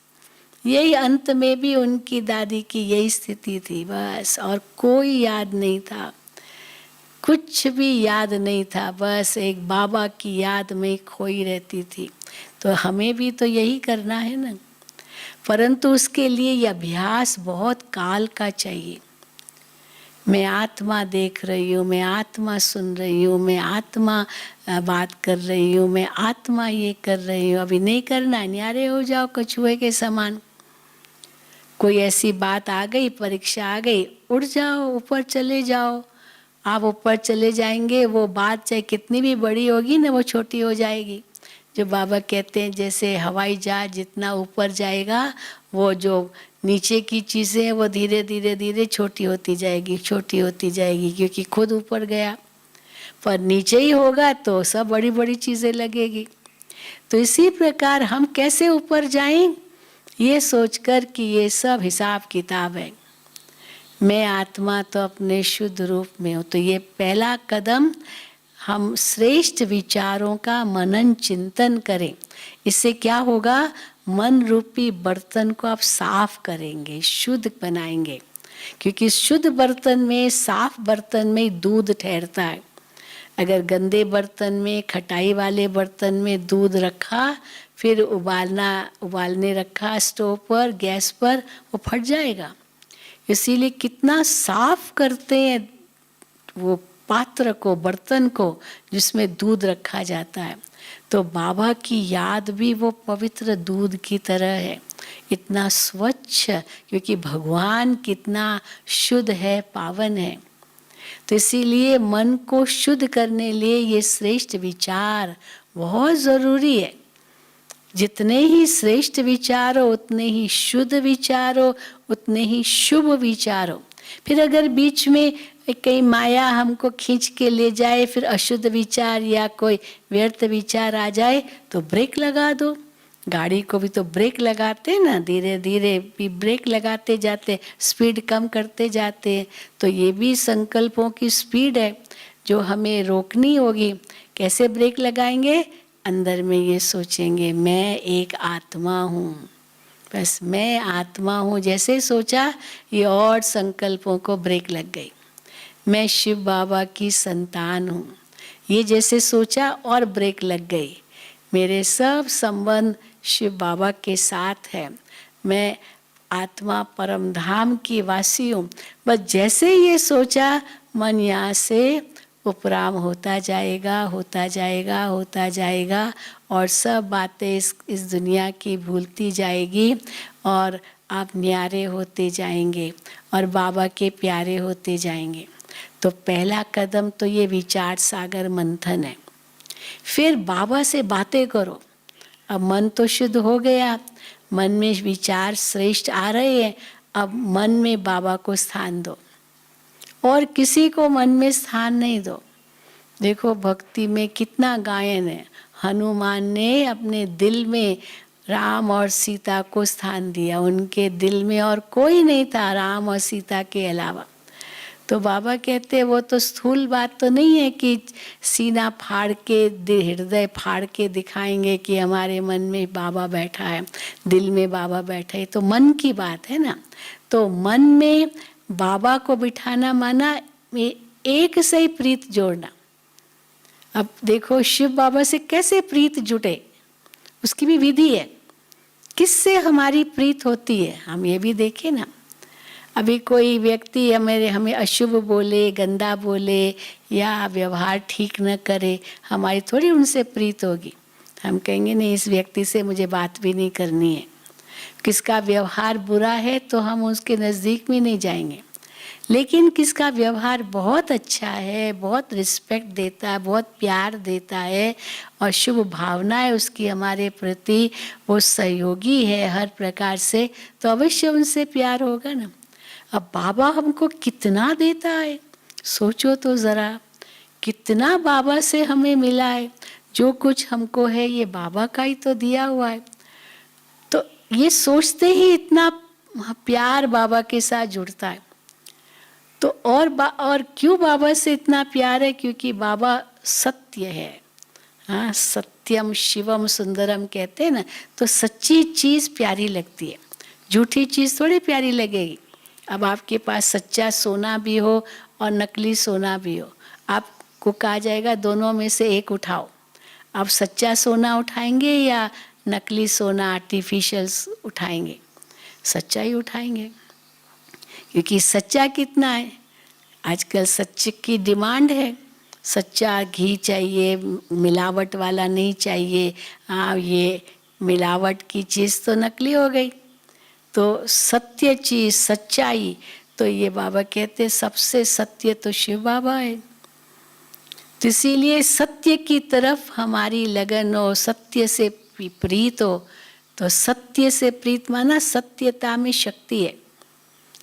यही अंत में भी उनकी दादी की यही स्थिति थी, बस। और कोई याद नहीं था, कुछ भी याद नहीं था, बस एक बाबा की याद में खोई रहती थी। तो हमें भी तो यही करना है ना, परंतु उसके लिए यह अभ्यास बहुत काल का चाहिए। मैं आत्मा देख रही हूँ, मैं आत्मा सुन रही हूँ, मैं आत्मा बात कर रही हूँ, मैं आत्मा ये कर रही हूँ। अभी नहीं करना, न्यारे हो जाओ कछुए के समान। कोई ऐसी बात आ गई, परीक्षा आ गई, उड़ जाओ, ऊपर चले जाओ। आप ऊपर चले जाएंगे, वो बात चाहे कितनी भी बड़ी होगी ना, वो छोटी हो जाएगी। जो बाबा कहते हैं जैसे हवाई जहाज जितना ऊपर जाएगा, वो जो नीचे की चीज़ें हैं वो धीरे धीरे धीरे छोटी होती जाएगी, छोटी होती जाएगी, क्योंकि खुद ऊपर गया। पर नीचे ही होगा तो सब बड़ी बड़ी चीज़ें लगेगी। तो इसी प्रकार हम कैसे ऊपर जाएं? ये सोचकर कि ये सब हिसाब किताब है, मैं आत्मा तो अपने शुद्ध रूप में हूँ। तो ये पहला कदम, हम श्रेष्ठ विचारों का मनन चिंतन करें। इससे क्या होगा, मन रूपी बर्तन को आप साफ करेंगे, शुद्ध बनाएंगे। क्योंकि शुद्ध बर्तन में, साफ बर्तन में दूध ठहरता है। अगर गंदे बर्तन में, खटाई वाले बर्तन में दूध रखा, फिर उबालने रखा स्टोव पर, गैस पर, वो फट जाएगा। इसीलिए कितना साफ करते हैं वो पात्र को, बर्तन को जिसमें दूध रखा जाता है। तो बाबा की याद भी वो पवित्र दूध की तरह है, इतना स्वच्छ, क्योंकि भगवान कितना शुद्ध है, पावन है। तो इसीलिए मन को शुद्ध करने लिए ये श्रेष्ठ विचार बहुत ज़रूरी है। जितने ही श्रेष्ठ विचार हो, उतने ही शुद्ध विचार हो, उतने ही शुभ विचार हो। फिर अगर बीच में कहीं माया हमको खींच के ले जाए, फिर अशुद्ध विचार या कोई व्यर्थ विचार आ जाए, तो ब्रेक लगा दो। गाड़ी को भी तो ब्रेक लगाते ना, धीरे धीरे भी ब्रेक लगाते जाते, स्पीड कम करते जाते। तो ये भी संकल्पों की स्पीड है जो हमें रोकनी होगी। कैसे ब्रेक लगाएंगे? अंदर में ये सोचेंगे, मैं एक आत्मा हूँ, बस मैं आत्मा हूँ। जैसे सोचा, ये और संकल्पों को ब्रेक लग गई। मैं शिव बाबा की संतान हूँ, ये जैसे सोचा और ब्रेक लग गई। मेरे सब संबंध शिव बाबा के साथ है, मैं आत्मा परम धाम की वासी हूँ। बस जैसे ये सोचा, मन यहाँ से उपराम होता जाएगा, होता जाएगा, होता जाएगा, और सब बातें इस दुनिया की भूलती जाएगी, और आप न्यारे होते जाएंगे और बाबा के प्यारे होते जाएंगे। तो पहला कदम तो ये विचार सागर मंथन है। फिर बाबा से बातें करो। अब मन तो शुद्ध हो गया, मन में विचार श्रेष्ठ आ रहे हैं, अब मन में बाबा को स्थान दो, और किसी को मन में स्थान नहीं दो। देखो भक्ति में कितना गायन है। हनुमान ने अपने दिल में राम और सीता को स्थान दिया, उनके दिल में और कोई नहीं था राम और सीता के अलावा। तो बाबा कहते हैं वो तो स्थूल बात तो नहीं है कि सीना फाड़ के, हृदय फाड़ के दिखाएंगे कि हमारे मन में बाबा बैठा है, दिल में बाबा बैठा है। तो मन की बात है ना। तो मन में बाबा को बिठाना माना एक से ही प्रीत जोड़ना। अब देखो शिव बाबा से कैसे प्रीत जुटे, उसकी भी विधि है। किससे हमारी प्रीत होती है, हम ये भी देखें ना। अभी कोई व्यक्ति हमें अशुभ बोले, गंदा बोले, या व्यवहार ठीक न करे, हमारी थोड़ी उनसे प्रीत होगी। हम कहेंगे नहीं, इस व्यक्ति से मुझे बात भी नहीं करनी है। किसका व्यवहार बुरा है तो हम उसके नज़दीक भी नहीं जाएंगे। लेकिन किसका व्यवहार बहुत अच्छा है, बहुत रिस्पेक्ट देता है, बहुत प्यार देता है, और शुभ भावना है उसकी हमारे प्रति, वो सहयोगी है हर प्रकार से, तो अवश्य उनसे प्यार होगा ना। अब बाबा हमको कितना देता है, सोचो तो ज़रा, कितना बाबा से हमें मिला है। जो कुछ हमको है ये बाबा का ही तो दिया हुआ है। तो ये सोचते ही इतना प्यार बाबा के साथ जुड़ता है। तो और क्यों बाबा से इतना प्यार है? क्योंकि बाबा सत्य है। हाँ, सत्यम शिवम सुंदरम कहते हैं ना। तो सच्ची चीज़ प्यारी लगती है, झूठी चीज़ थोड़ी प्यारी लगेगी। अब आपके पास सच्चा सोना भी हो और नकली सोना भी हो, आपको कहा जाएगा दोनों में से एक उठाओ। आप सच्चा सोना उठाएंगे या नकली सोना आर्टिफिशियल उठाएंगे? सच्चा ही उठाएंगे, क्योंकि सच्चा कितना है। आजकल सच्चे की डिमांड है। सच्चा घी चाहिए, मिलावट वाला नहीं चाहिए। हाँ, ये मिलावट की चीज़ तो नकली हो गई। तो सत्य चीज़, सच्चाई, तो ये बाबा कहते सबसे सत्य तो शिव बाबा है। तो इसीलिए सत्य की तरफ हमारी लगन हो, सत्य से प्रीत हो। तो सत्य से प्रीत माना सत्यता में शक्ति है।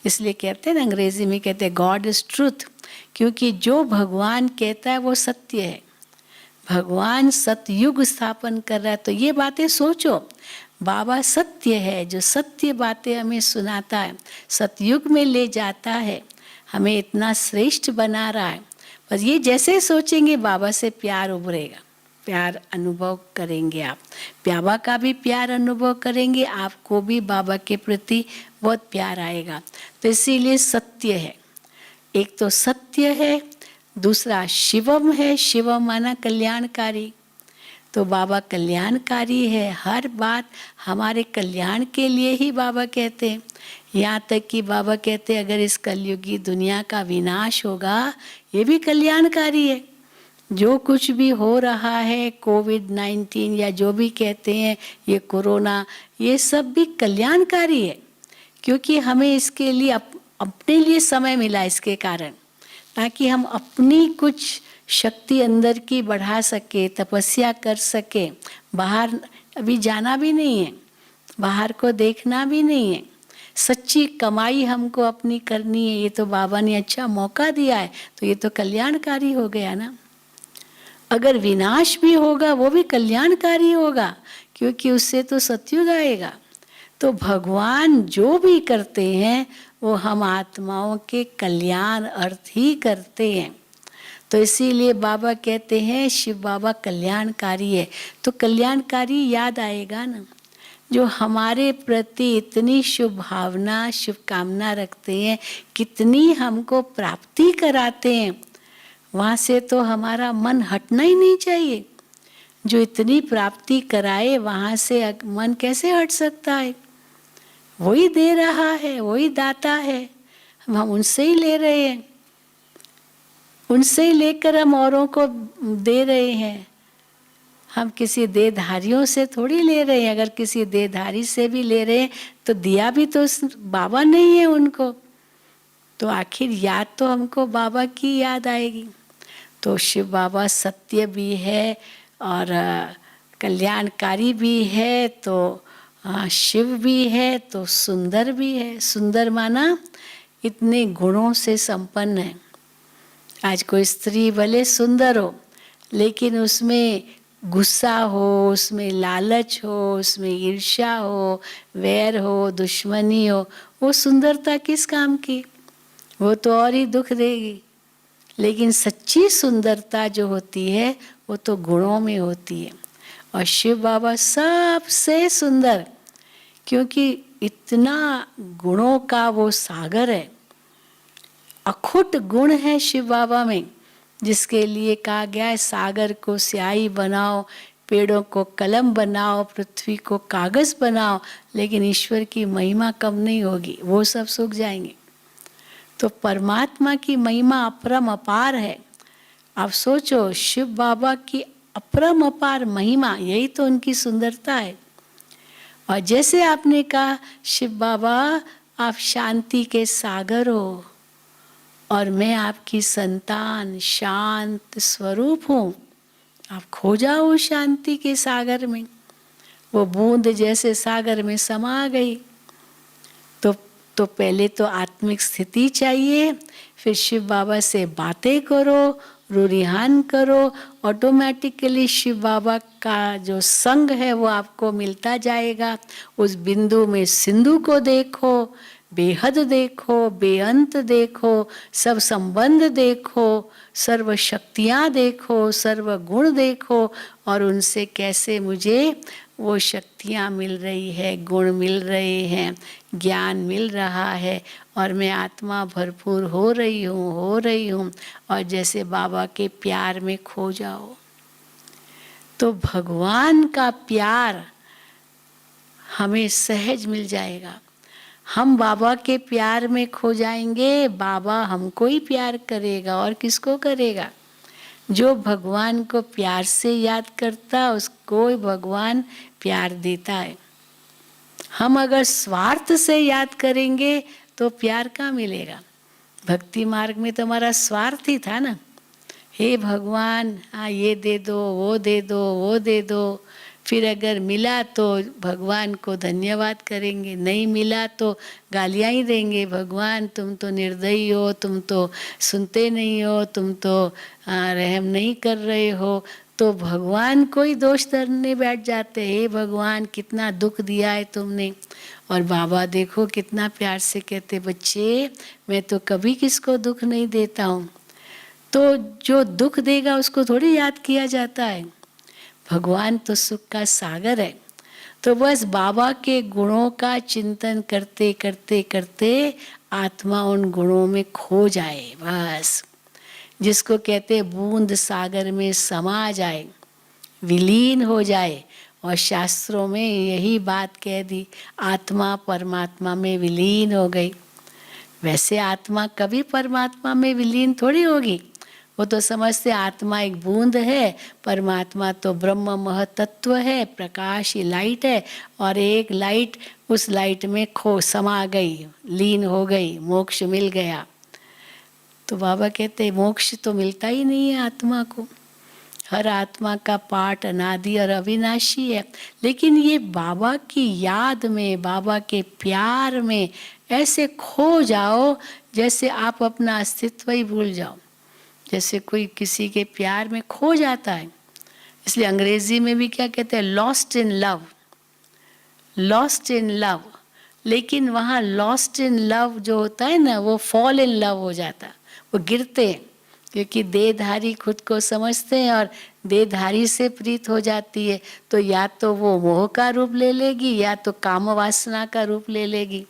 इसलिए कहते हैं ना, अंग्रेजी में कहते हैं गॉड इज ट्रूथ, क्योंकि जो भगवान कहता है वो सत्य है। भगवान सतयुग स्थापन कर रहा है। तो ये बातें सोचो, बाबा सत्य है, जो सत्य बातें हमें सुनाता है, सतयुग में ले जाता है, हमें इतना श्रेष्ठ बना रहा है। बस ये जैसे सोचेंगे बाबा से प्यार उभरेगा, प्यार अनुभव करेंगे आप, बाबा का भी प्यार अनुभव करेंगे, आपको भी बाबा के प्रति बहुत प्यार आएगा। तो इसीलिए सत्य है, एक तो सत्य है, दूसरा शिवम है, शिवम माना कल्याणकारी। तो बाबा कल्याणकारी है, हर बात हमारे कल्याण के लिए ही बाबा कहते हैं। यहाँ तक कि बाबा कहते हैं अगर इस कलयुगी दुनिया का विनाश होगा, ये भी कल्याणकारी है। जो कुछ भी हो रहा है, कोविड-19 या जो भी कहते हैं, ये कोरोना, ये सब भी कल्याणकारी है, क्योंकि हमें इसके लिए अपने लिए समय मिला इसके कारण, ताकि हम अपनी कुछ शक्ति अंदर की बढ़ा सके, तपस्या कर सके। बाहर अभी जाना भी नहीं है, बाहर को देखना भी नहीं है, सच्ची कमाई हमको अपनी करनी है। ये तो बाबा ने अच्छा मौका दिया है, तो ये तो कल्याणकारी हो गया ना। अगर विनाश भी होगा वो भी कल्याणकारी होगा, क्योंकि उससे तो सतयुग आएगा। तो भगवान जो भी करते हैं वो हम आत्माओं के कल्याण अर्थ ही करते हैं। तो इसीलिए बाबा कहते हैं शिव बाबा कल्याणकारी है। तो कल्याणकारी याद आएगा ना, जो हमारे प्रति इतनी शुभ भावना, शुभकामना रखते हैं, कितनी हमको प्राप्ति कराते हैं, वहाँ से तो हमारा मन हटना ही नहीं चाहिए। जो इतनी प्राप्ति कराए वहाँ से मन कैसे हट सकता है? वही दे रहा है, वही दाता है, हम उनसे ही ले रहे हैं, उनसे ही लेकर हम औरों को दे रहे हैं। हम किसी देहधारियों से थोड़ी ले रहे हैं। अगर किसी देहधारी से भी ले रहे हैं तो दिया भी तो बाबा नहीं है उनको, तो आखिर याद तो हमको बाबा की याद आएगी। तो शिव बाबा सत्य भी है और कल्याणकारी भी है, तो शिव भी है, तो सुंदर भी है। सुंदर माना इतने गुणों से संपन्न है। आज कोई स्त्री भले सुंदर हो, लेकिन उसमें गुस्सा हो, उसमें लालच हो, उसमें ईर्ष्या हो, वैर हो, दुश्मनी हो, वो सुंदरता किस काम की? वो तो और ही दुख देगी। लेकिन सच्ची सुंदरता जो होती है वो तो गुणों में होती है। और शिव बाबा सबसे सुंदर, क्योंकि इतना गुणों का वो सागर है, अखुट गुण है शिव बाबा में, जिसके लिए कहा गया है सागर को स्याही बनाओ, पेड़ों को कलम बनाओ, पृथ्वी को कागज बनाओ, लेकिन ईश्वर की महिमा कम नहीं होगी, वो सब सूख जाएंगे। तो परमात्मा की महिमा अपरम अपार है। आप सोचो, शिव बाबा की अपरम अपार महिमा, यही तो उनकी सुंदरता है। और जैसे आपने कहा शिव बाबा आप शांति के सागर हो और मैं आपकी संतान शांत स्वरूप हूँ, आप खो जाओ शांति के सागर में। वो बूंद जैसे सागर में समा गई। तो पहले तो आत्मिक स्थिति चाहिए, फिर शिव बाबा से बातें करो, रूरिहान करो, ऑटोमेटिकली शिव बाबा का जो संग है वो आपको मिलता जाएगा। उस बिंदु में सिंधु को देखो, बेहद देखो, बेअंत देखो, सब संबंध देखो, सर्व शक्तियाँ देखो, सर्व गुण देखो, और उनसे कैसे मुझे वो शक्तियाँ मिल रही है, गुण मिल रहे हैं, ज्ञान मिल रहा है, और मैं आत्मा भरपूर हो रही हूँ। और जैसे बाबा के प्यार में खो जाओ, तो भगवान का प्यार हमें सहज मिल जाएगा। हम बाबा के प्यार में खो जाएंगे, बाबा हमको ही प्यार करेगा, और किसको करेगा? जो भगवान को प्यार से याद करता उसको भगवान प्यार देता है। हम अगर स्वार्थ से याद करेंगे तो प्यार कहाँ मिलेगा? भक्ति मार्ग में तो हमारा स्वार्थ ही था ना, हे भगवान हाँ ये दे दो, वो दे दो, वो दे दो। फिर अगर मिला तो भगवान को धन्यवाद करेंगे, नहीं मिला तो गालियाँ ही देंगे, भगवान तुम तो निर्दयी हो, तुम तो सुनते नहीं हो, तुम तो रहम नहीं कर रहे हो। तो भगवान को ही दोष धरने बैठ जाते हैं, हे भगवान कितना दुख दिया है तुमने। और बाबा देखो कितना प्यार से कहते, बच्चे मैं तो कभी किसको दुख नहीं देता हूँ। तो जो दुख देगा उसको थोड़ी याद किया जाता है। भगवान तो सुख का सागर है। तो बस बाबा के गुणों का चिंतन करते करते करते आत्मा उन गुणों में खो जाए, बस जिसको कहते बूंद सागर में समा जाए, विलीन हो जाए। और शास्त्रों में यही बात कह दी, आत्मा परमात्मा में विलीन हो गई। वैसे आत्मा कभी परमात्मा में विलीन थोड़ी होगी, वो तो समझते आत्मा एक बूंद है, परमात्मा तो ब्रह्म महतत्व है, प्रकाश ही लाइट है, और एक लाइट उस लाइट में समा गई, लीन हो गई, मोक्ष मिल गया। तो बाबा कहते मोक्ष तो मिलता ही नहीं है आत्मा को। हर आत्मा का पाठ अनादि और अविनाशी है, लेकिन ये बाबा की याद में, बाबा के प्यार में ऐसे खो जाओ जैसे आप अपना अस्तित्व ही भूल जाओ, जैसे कोई किसी के प्यार में खो जाता है। इसलिए अंग्रेजी में भी क्या कहते हैं, lost in love, lost in love. लेकिन वहाँ लॉस्ट इन लव जो होता है ना, वो फॉल इन लव हो जाता, वो गिरते हैं, क्योंकि देहधारी खुद को समझते हैं और देहधारी से प्रीत हो जाती है। तो या तो वो मोह का रूप ले लेगी या तो काम वासना का रूप ले लेगी।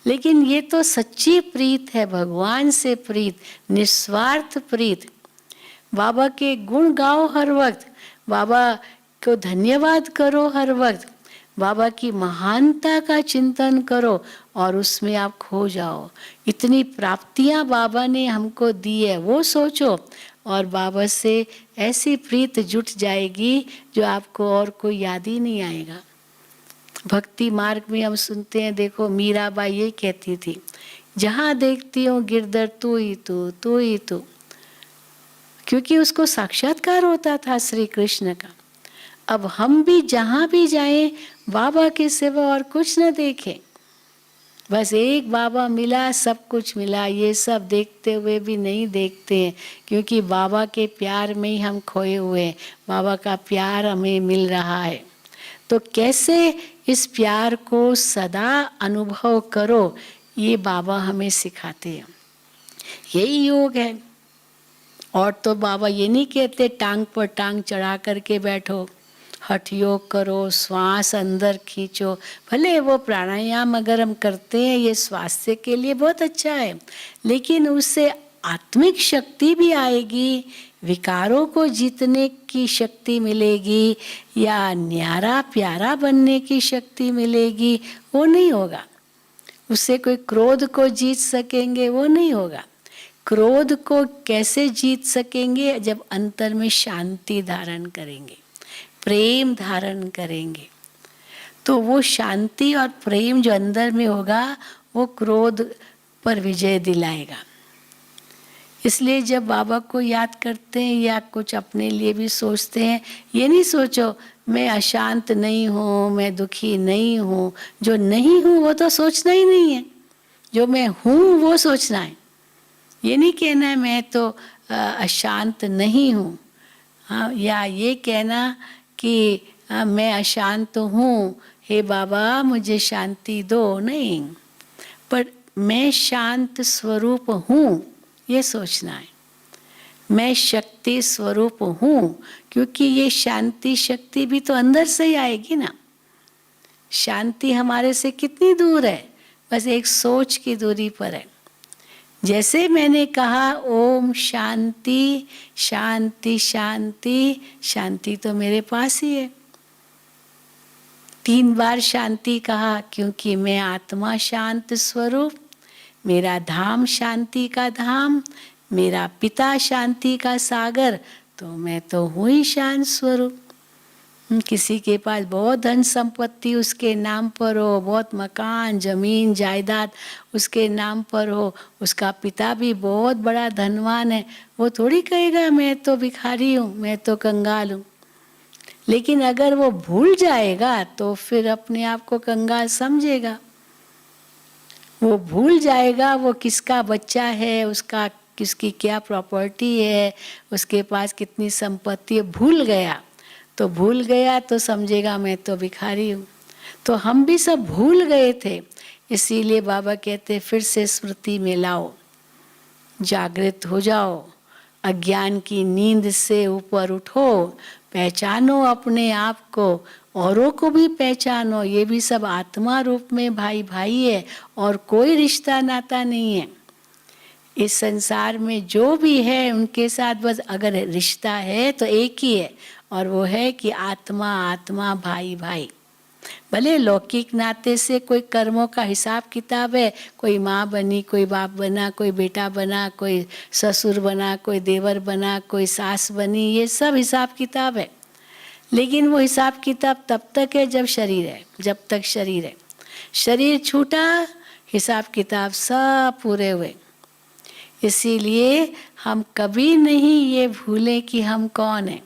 लेकिन ये तो सच्ची प्रीत है, भगवान से प्रीत, निस्वार्थ प्रीत। बाबा के गुण गाओ हर वक्त, बाबा को धन्यवाद करो हर वक्त, बाबा की महानता का चिंतन करो और उसमें आप खो जाओ। इतनी प्राप्तियां बाबा ने हमको दी है वो सोचो, और बाबा से ऐसी प्रीत जुट जाएगी जो आपको और कोई याद ही नहीं आएगा। भक्ति मार्ग में हम सुनते हैं, देखो मीराबाई ये कहती थी, जहाँ देखती हूँ गिरधर तू ही तू, तू ही तू, क्योंकि उसको साक्षात्कार होता था श्री कृष्ण का। अब हम भी जहाँ भी जाएं बाबा के सिवा और कुछ न देखें, बस एक बाबा मिला सब कुछ मिला, ये सब देखते हुए भी नहीं देखते हैं, क्योंकि बाबा के प्यार में ही हम खोए हुए हैं, बाबा का प्यार हमें मिल रहा है। तो कैसे इस प्यार को सदा अनुभव करो, ये बाबा हमें सिखाते हैं, यही योग है। और तो बाबा ये नहीं कहते टांग पर टांग चढ़ा करके बैठो, हठ योग करो, श्वास अंदर खींचो। भले वो प्राणायाम अगर हम करते हैं ये स्वास्थ्य के लिए बहुत अच्छा है, लेकिन उससे आत्मिक शक्ति भी आएगी, विकारों को जीतने की शक्ति मिलेगी, या न्यारा प्यारा बनने की शक्ति मिलेगी, वो नहीं होगा। उससे कोई क्रोध को जीत सकेंगे, वो नहीं होगा। क्रोध को कैसे जीत सकेंगे, जब अंतर में शांति धारण करेंगे, प्रेम धारण करेंगे। तो वो शांति और प्रेम जो अंदर में होगा वो क्रोध पर विजय दिलाएगा। इसलिए जब बाबा को याद करते हैं या कुछ अपने लिए भी सोचते हैं, ये नहीं सोचो मैं अशांत नहीं हूँ, मैं दुखी नहीं हूँ। जो नहीं हूँ वो तो सोचना ही नहीं है, जो मैं हूँ वो सोचना है। ये नहीं कहना है मैं तो अशांत नहीं हूँ, हाँ, या ये कहना कि मैं अशांत हूँ, हे बाबा मुझे शांति दो, नहीं, पर मैं शांत स्वरूप हूँ ये सोचना है। मैं शक्ति स्वरूप हूँ, क्योंकि ये शांति शक्ति भी तो अंदर से ही आएगी ना। शांति हमारे से कितनी दूर है, बस एक सोच की दूरी पर है। जैसे मैंने कहा ओम शांति शांति शांति, शांति तो मेरे पास ही है। 3 बार शांति कहा, क्योंकि मैं आत्मा शांत स्वरूप, मेरा धाम शांति का धाम, मेरा पिता शांति का सागर, तो मैं तो हूँ ही शांत स्वरूप। किसी के पास बहुत धन संपत्ति उसके नाम पर हो, बहुत मकान जमीन जायदाद उसके नाम पर हो, उसका पिता भी बहुत बड़ा धनवान है, वो थोड़ी कहेगा मैं तो भिखारी हूँ, मैं तो कंगाल हूँ। लेकिन अगर वो भूल जाएगा तो फिर अपने आप को कंगाल समझेगा। वो भूल जाएगा वो किसका बच्चा है, उसका कि उसकी क्या प्रॉपर्टी है, उसके पास कितनी संपत्ति है, भूल गया तो समझेगा मैं तो भिखारी हूँ। तो हम भी सब भूल गए थे, इसीलिए बाबा कहते फिर से स्मृति में लाओ, जागृत हो जाओ, अज्ञान की नींद से ऊपर उठो, पहचानो अपने आप को, औरों को भी पहचानो, ये भी सब आत्मा रूप में भाई भाई है और कोई रिश्ता नाता नहीं है। इस संसार में जो भी है उनके साथ बस अगर रिश्ता है तो एक ही है, और वो है कि आत्मा आत्मा भाई भाई। भले लौकिक नाते से कोई कर्मों का हिसाब किताब है, कोई माँ बनी, कोई बाप बना, कोई बेटा बना, कोई ससुर बना, कोई देवर बना, कोई सास बनी, ये सब हिसाब किताब है। लेकिन वो हिसाब किताब तब तक है जब शरीर है, जब तक शरीर है। शरीर छूटा, हिसाब किताब सब पूरे हुए। इसीलिए हम कभी नहीं ये भूलें कि हम कौन हैं,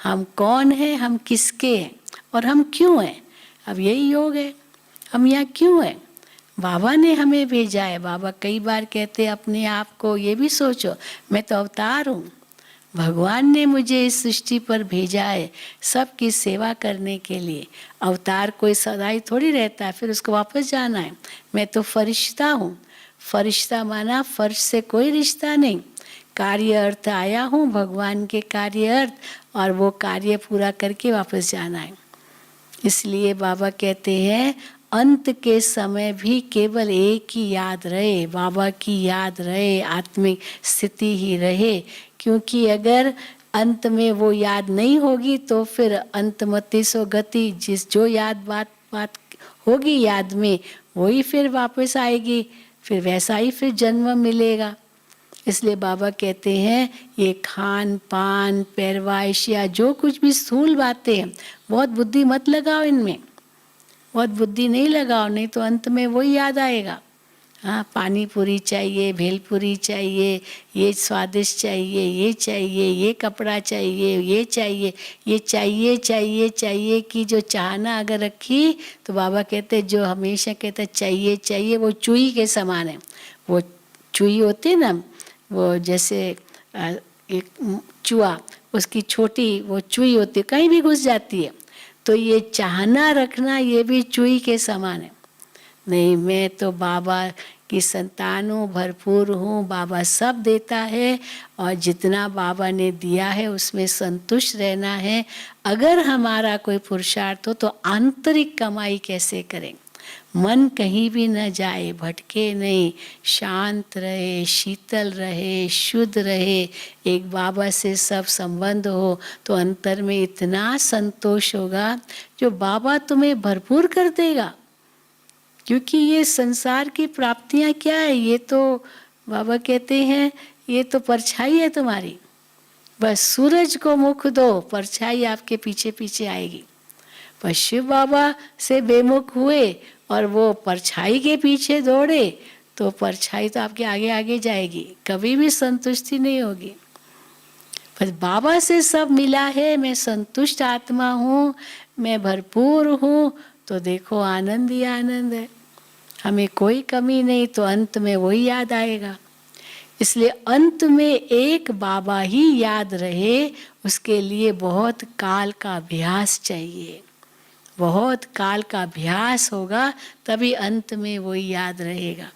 हम कौन हैं, हम किसके हैं और हम क्यों हैं। अब यही योग है, हम यहाँ क्यों हैं, बाबा ने हमें भेजा है। बाबा कई बार कहते अपने आप को ये भी सोचो, मैं तो अवतार हूँ, भगवान ने मुझे इस सृष्टि पर भेजा है सबकी सेवा करने के लिए। अवतार कोई सदाई थोड़ी रहता है, फिर उसको वापस जाना है। मैं तो फरिश्ता हूँ, फरिश्ता माना फर्श से कोई रिश्ता नहीं, कार्य अर्थ आया हूँ, भगवान के कार्य अर्थ, और वो कार्य पूरा करके वापस जाना है। इसलिए बाबा कहते हैं अंत के समय भी केवल एक ही याद रहे, बाबा की याद रहे, आत्मिक स्थिति ही रहे। क्योंकि अगर अंत में वो याद नहीं होगी तो फिर अंतमति सो गति, जिस जो याद बात होगी याद में वही फिर वापस आएगी, फिर वैसा ही फिर जन्म मिलेगा। इसलिए बाबा कहते हैं ये खान पान पैरवाइश या जो कुछ भी स्थूल बातें हैं, बहुत बुद्धि मत लगाओ इनमें, बहुत बुद्धि नहीं लगाओ, नहीं तो अंत में वही याद आएगा। हाँ, पानी पूरी चाहिए, भेलपूरी चाहिए, ये स्वादिष्ट चाहिए, ये चाहिए, ये कपड़ा चाहिए, ये चाहिए, ये चाहिए चाहिए चाहिए कि जो चाहना अगर रखी तो बाबा कहते जो हमेशा कहते चाहिए चाहिए, वो चूही के समान है। वो चूही होती है ना, वो जैसे एक चूहा, उसकी छोटी वो चूही होती है, कहीं भी घुस जाती है। तो ये चाहना रखना ये भी चूही के समान है। नहीं, मैं तो बाबा की संतान हूँ, भरपूर हूँ, बाबा सब देता है और जितना बाबा ने दिया है उसमें संतुष्ट रहना है। अगर हमारा कोई पुरुषार्थ हो तो आंतरिक कमाई कैसे करें, मन कहीं भी न जाए, भटके नहीं, शांत रहे, शीतल रहे, शुद्ध रहे, एक बाबा से सब संबंध हो तो अंतर में इतना संतोष होगा जो बाबा तुम्हें भरपूर कर देगा। क्योंकि ये संसार की प्राप्तियां क्या है, ये तो बाबा कहते हैं ये तो परछाई है तुम्हारी, बस सूरज को मुख दो, परछाई आपके पीछे पीछे आएगी। पर शिव बाबा से बेमुख हुए और वो परछाई के पीछे दौड़े तो परछाई तो आपके आगे आगे जाएगी, कभी भी संतुष्टि नहीं होगी। बस बाबा से सब मिला है, मैं संतुष्ट आत्मा हूँ, मैं भरपूर हूँ, तो देखो आनंद ही आनंद है, हमें कोई कमी नहीं, तो अंत में वही याद आएगा। इसलिए अंत में एक बाबा ही याद रहे, उसके लिए बहुत काल का अभ्यास चाहिए, बहुत काल का अभ्यास होगा तभी अंत में वही याद रहेगा।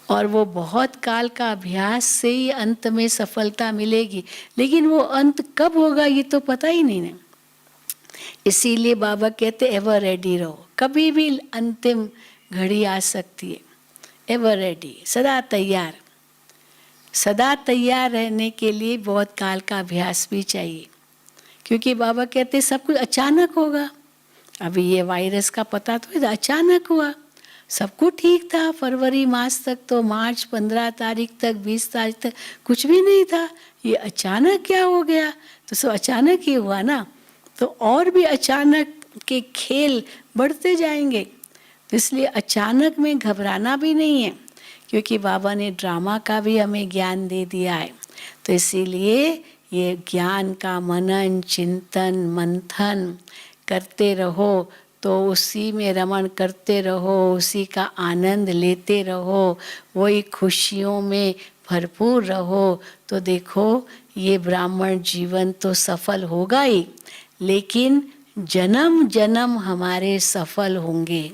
और वो बहुत काल का अभ्यास से ही अंत में सफलता मिलेगी, लेकिन वो अंत कब होगा ये तो पता ही नहीं है। इसीलिए बाबा कहते एवर रेडी रहो, कभी भी अंतिम घड़ी आ सकती है, एवर रेडी, सदा तैयार। सदा तैयार रहने के लिए बहुत काल का अभ्यास भी चाहिए, क्योंकि बाबा कहते सब कुछ अचानक होगा। अभी ये वायरस का पता तो अचानक हुआ, सब कुछ ठीक था फरवरी मास तक, तो मार्च 15 तारीख तक 20 तारीख तक कुछ भी नहीं था, ये अचानक क्या हो गया, तो सब अचानक ही हुआ ना। तो और भी अचानक के खेल बढ़ते जाएंगे, इसलिए अचानक में घबराना भी नहीं है, क्योंकि बाबा ने ड्रामा का भी हमें ज्ञान दे दिया है। तो इसीलिए ये ज्ञान का मनन चिंतन मंथन करते रहो, तो उसी में रमण करते रहो, उसी का आनंद लेते रहो, वही खुशियों में भरपूर रहो तो देखो ये ब्राह्मण जीवन तो सफल होगा ही, लेकिन जन्म जन्म हमारे सफल होंगे।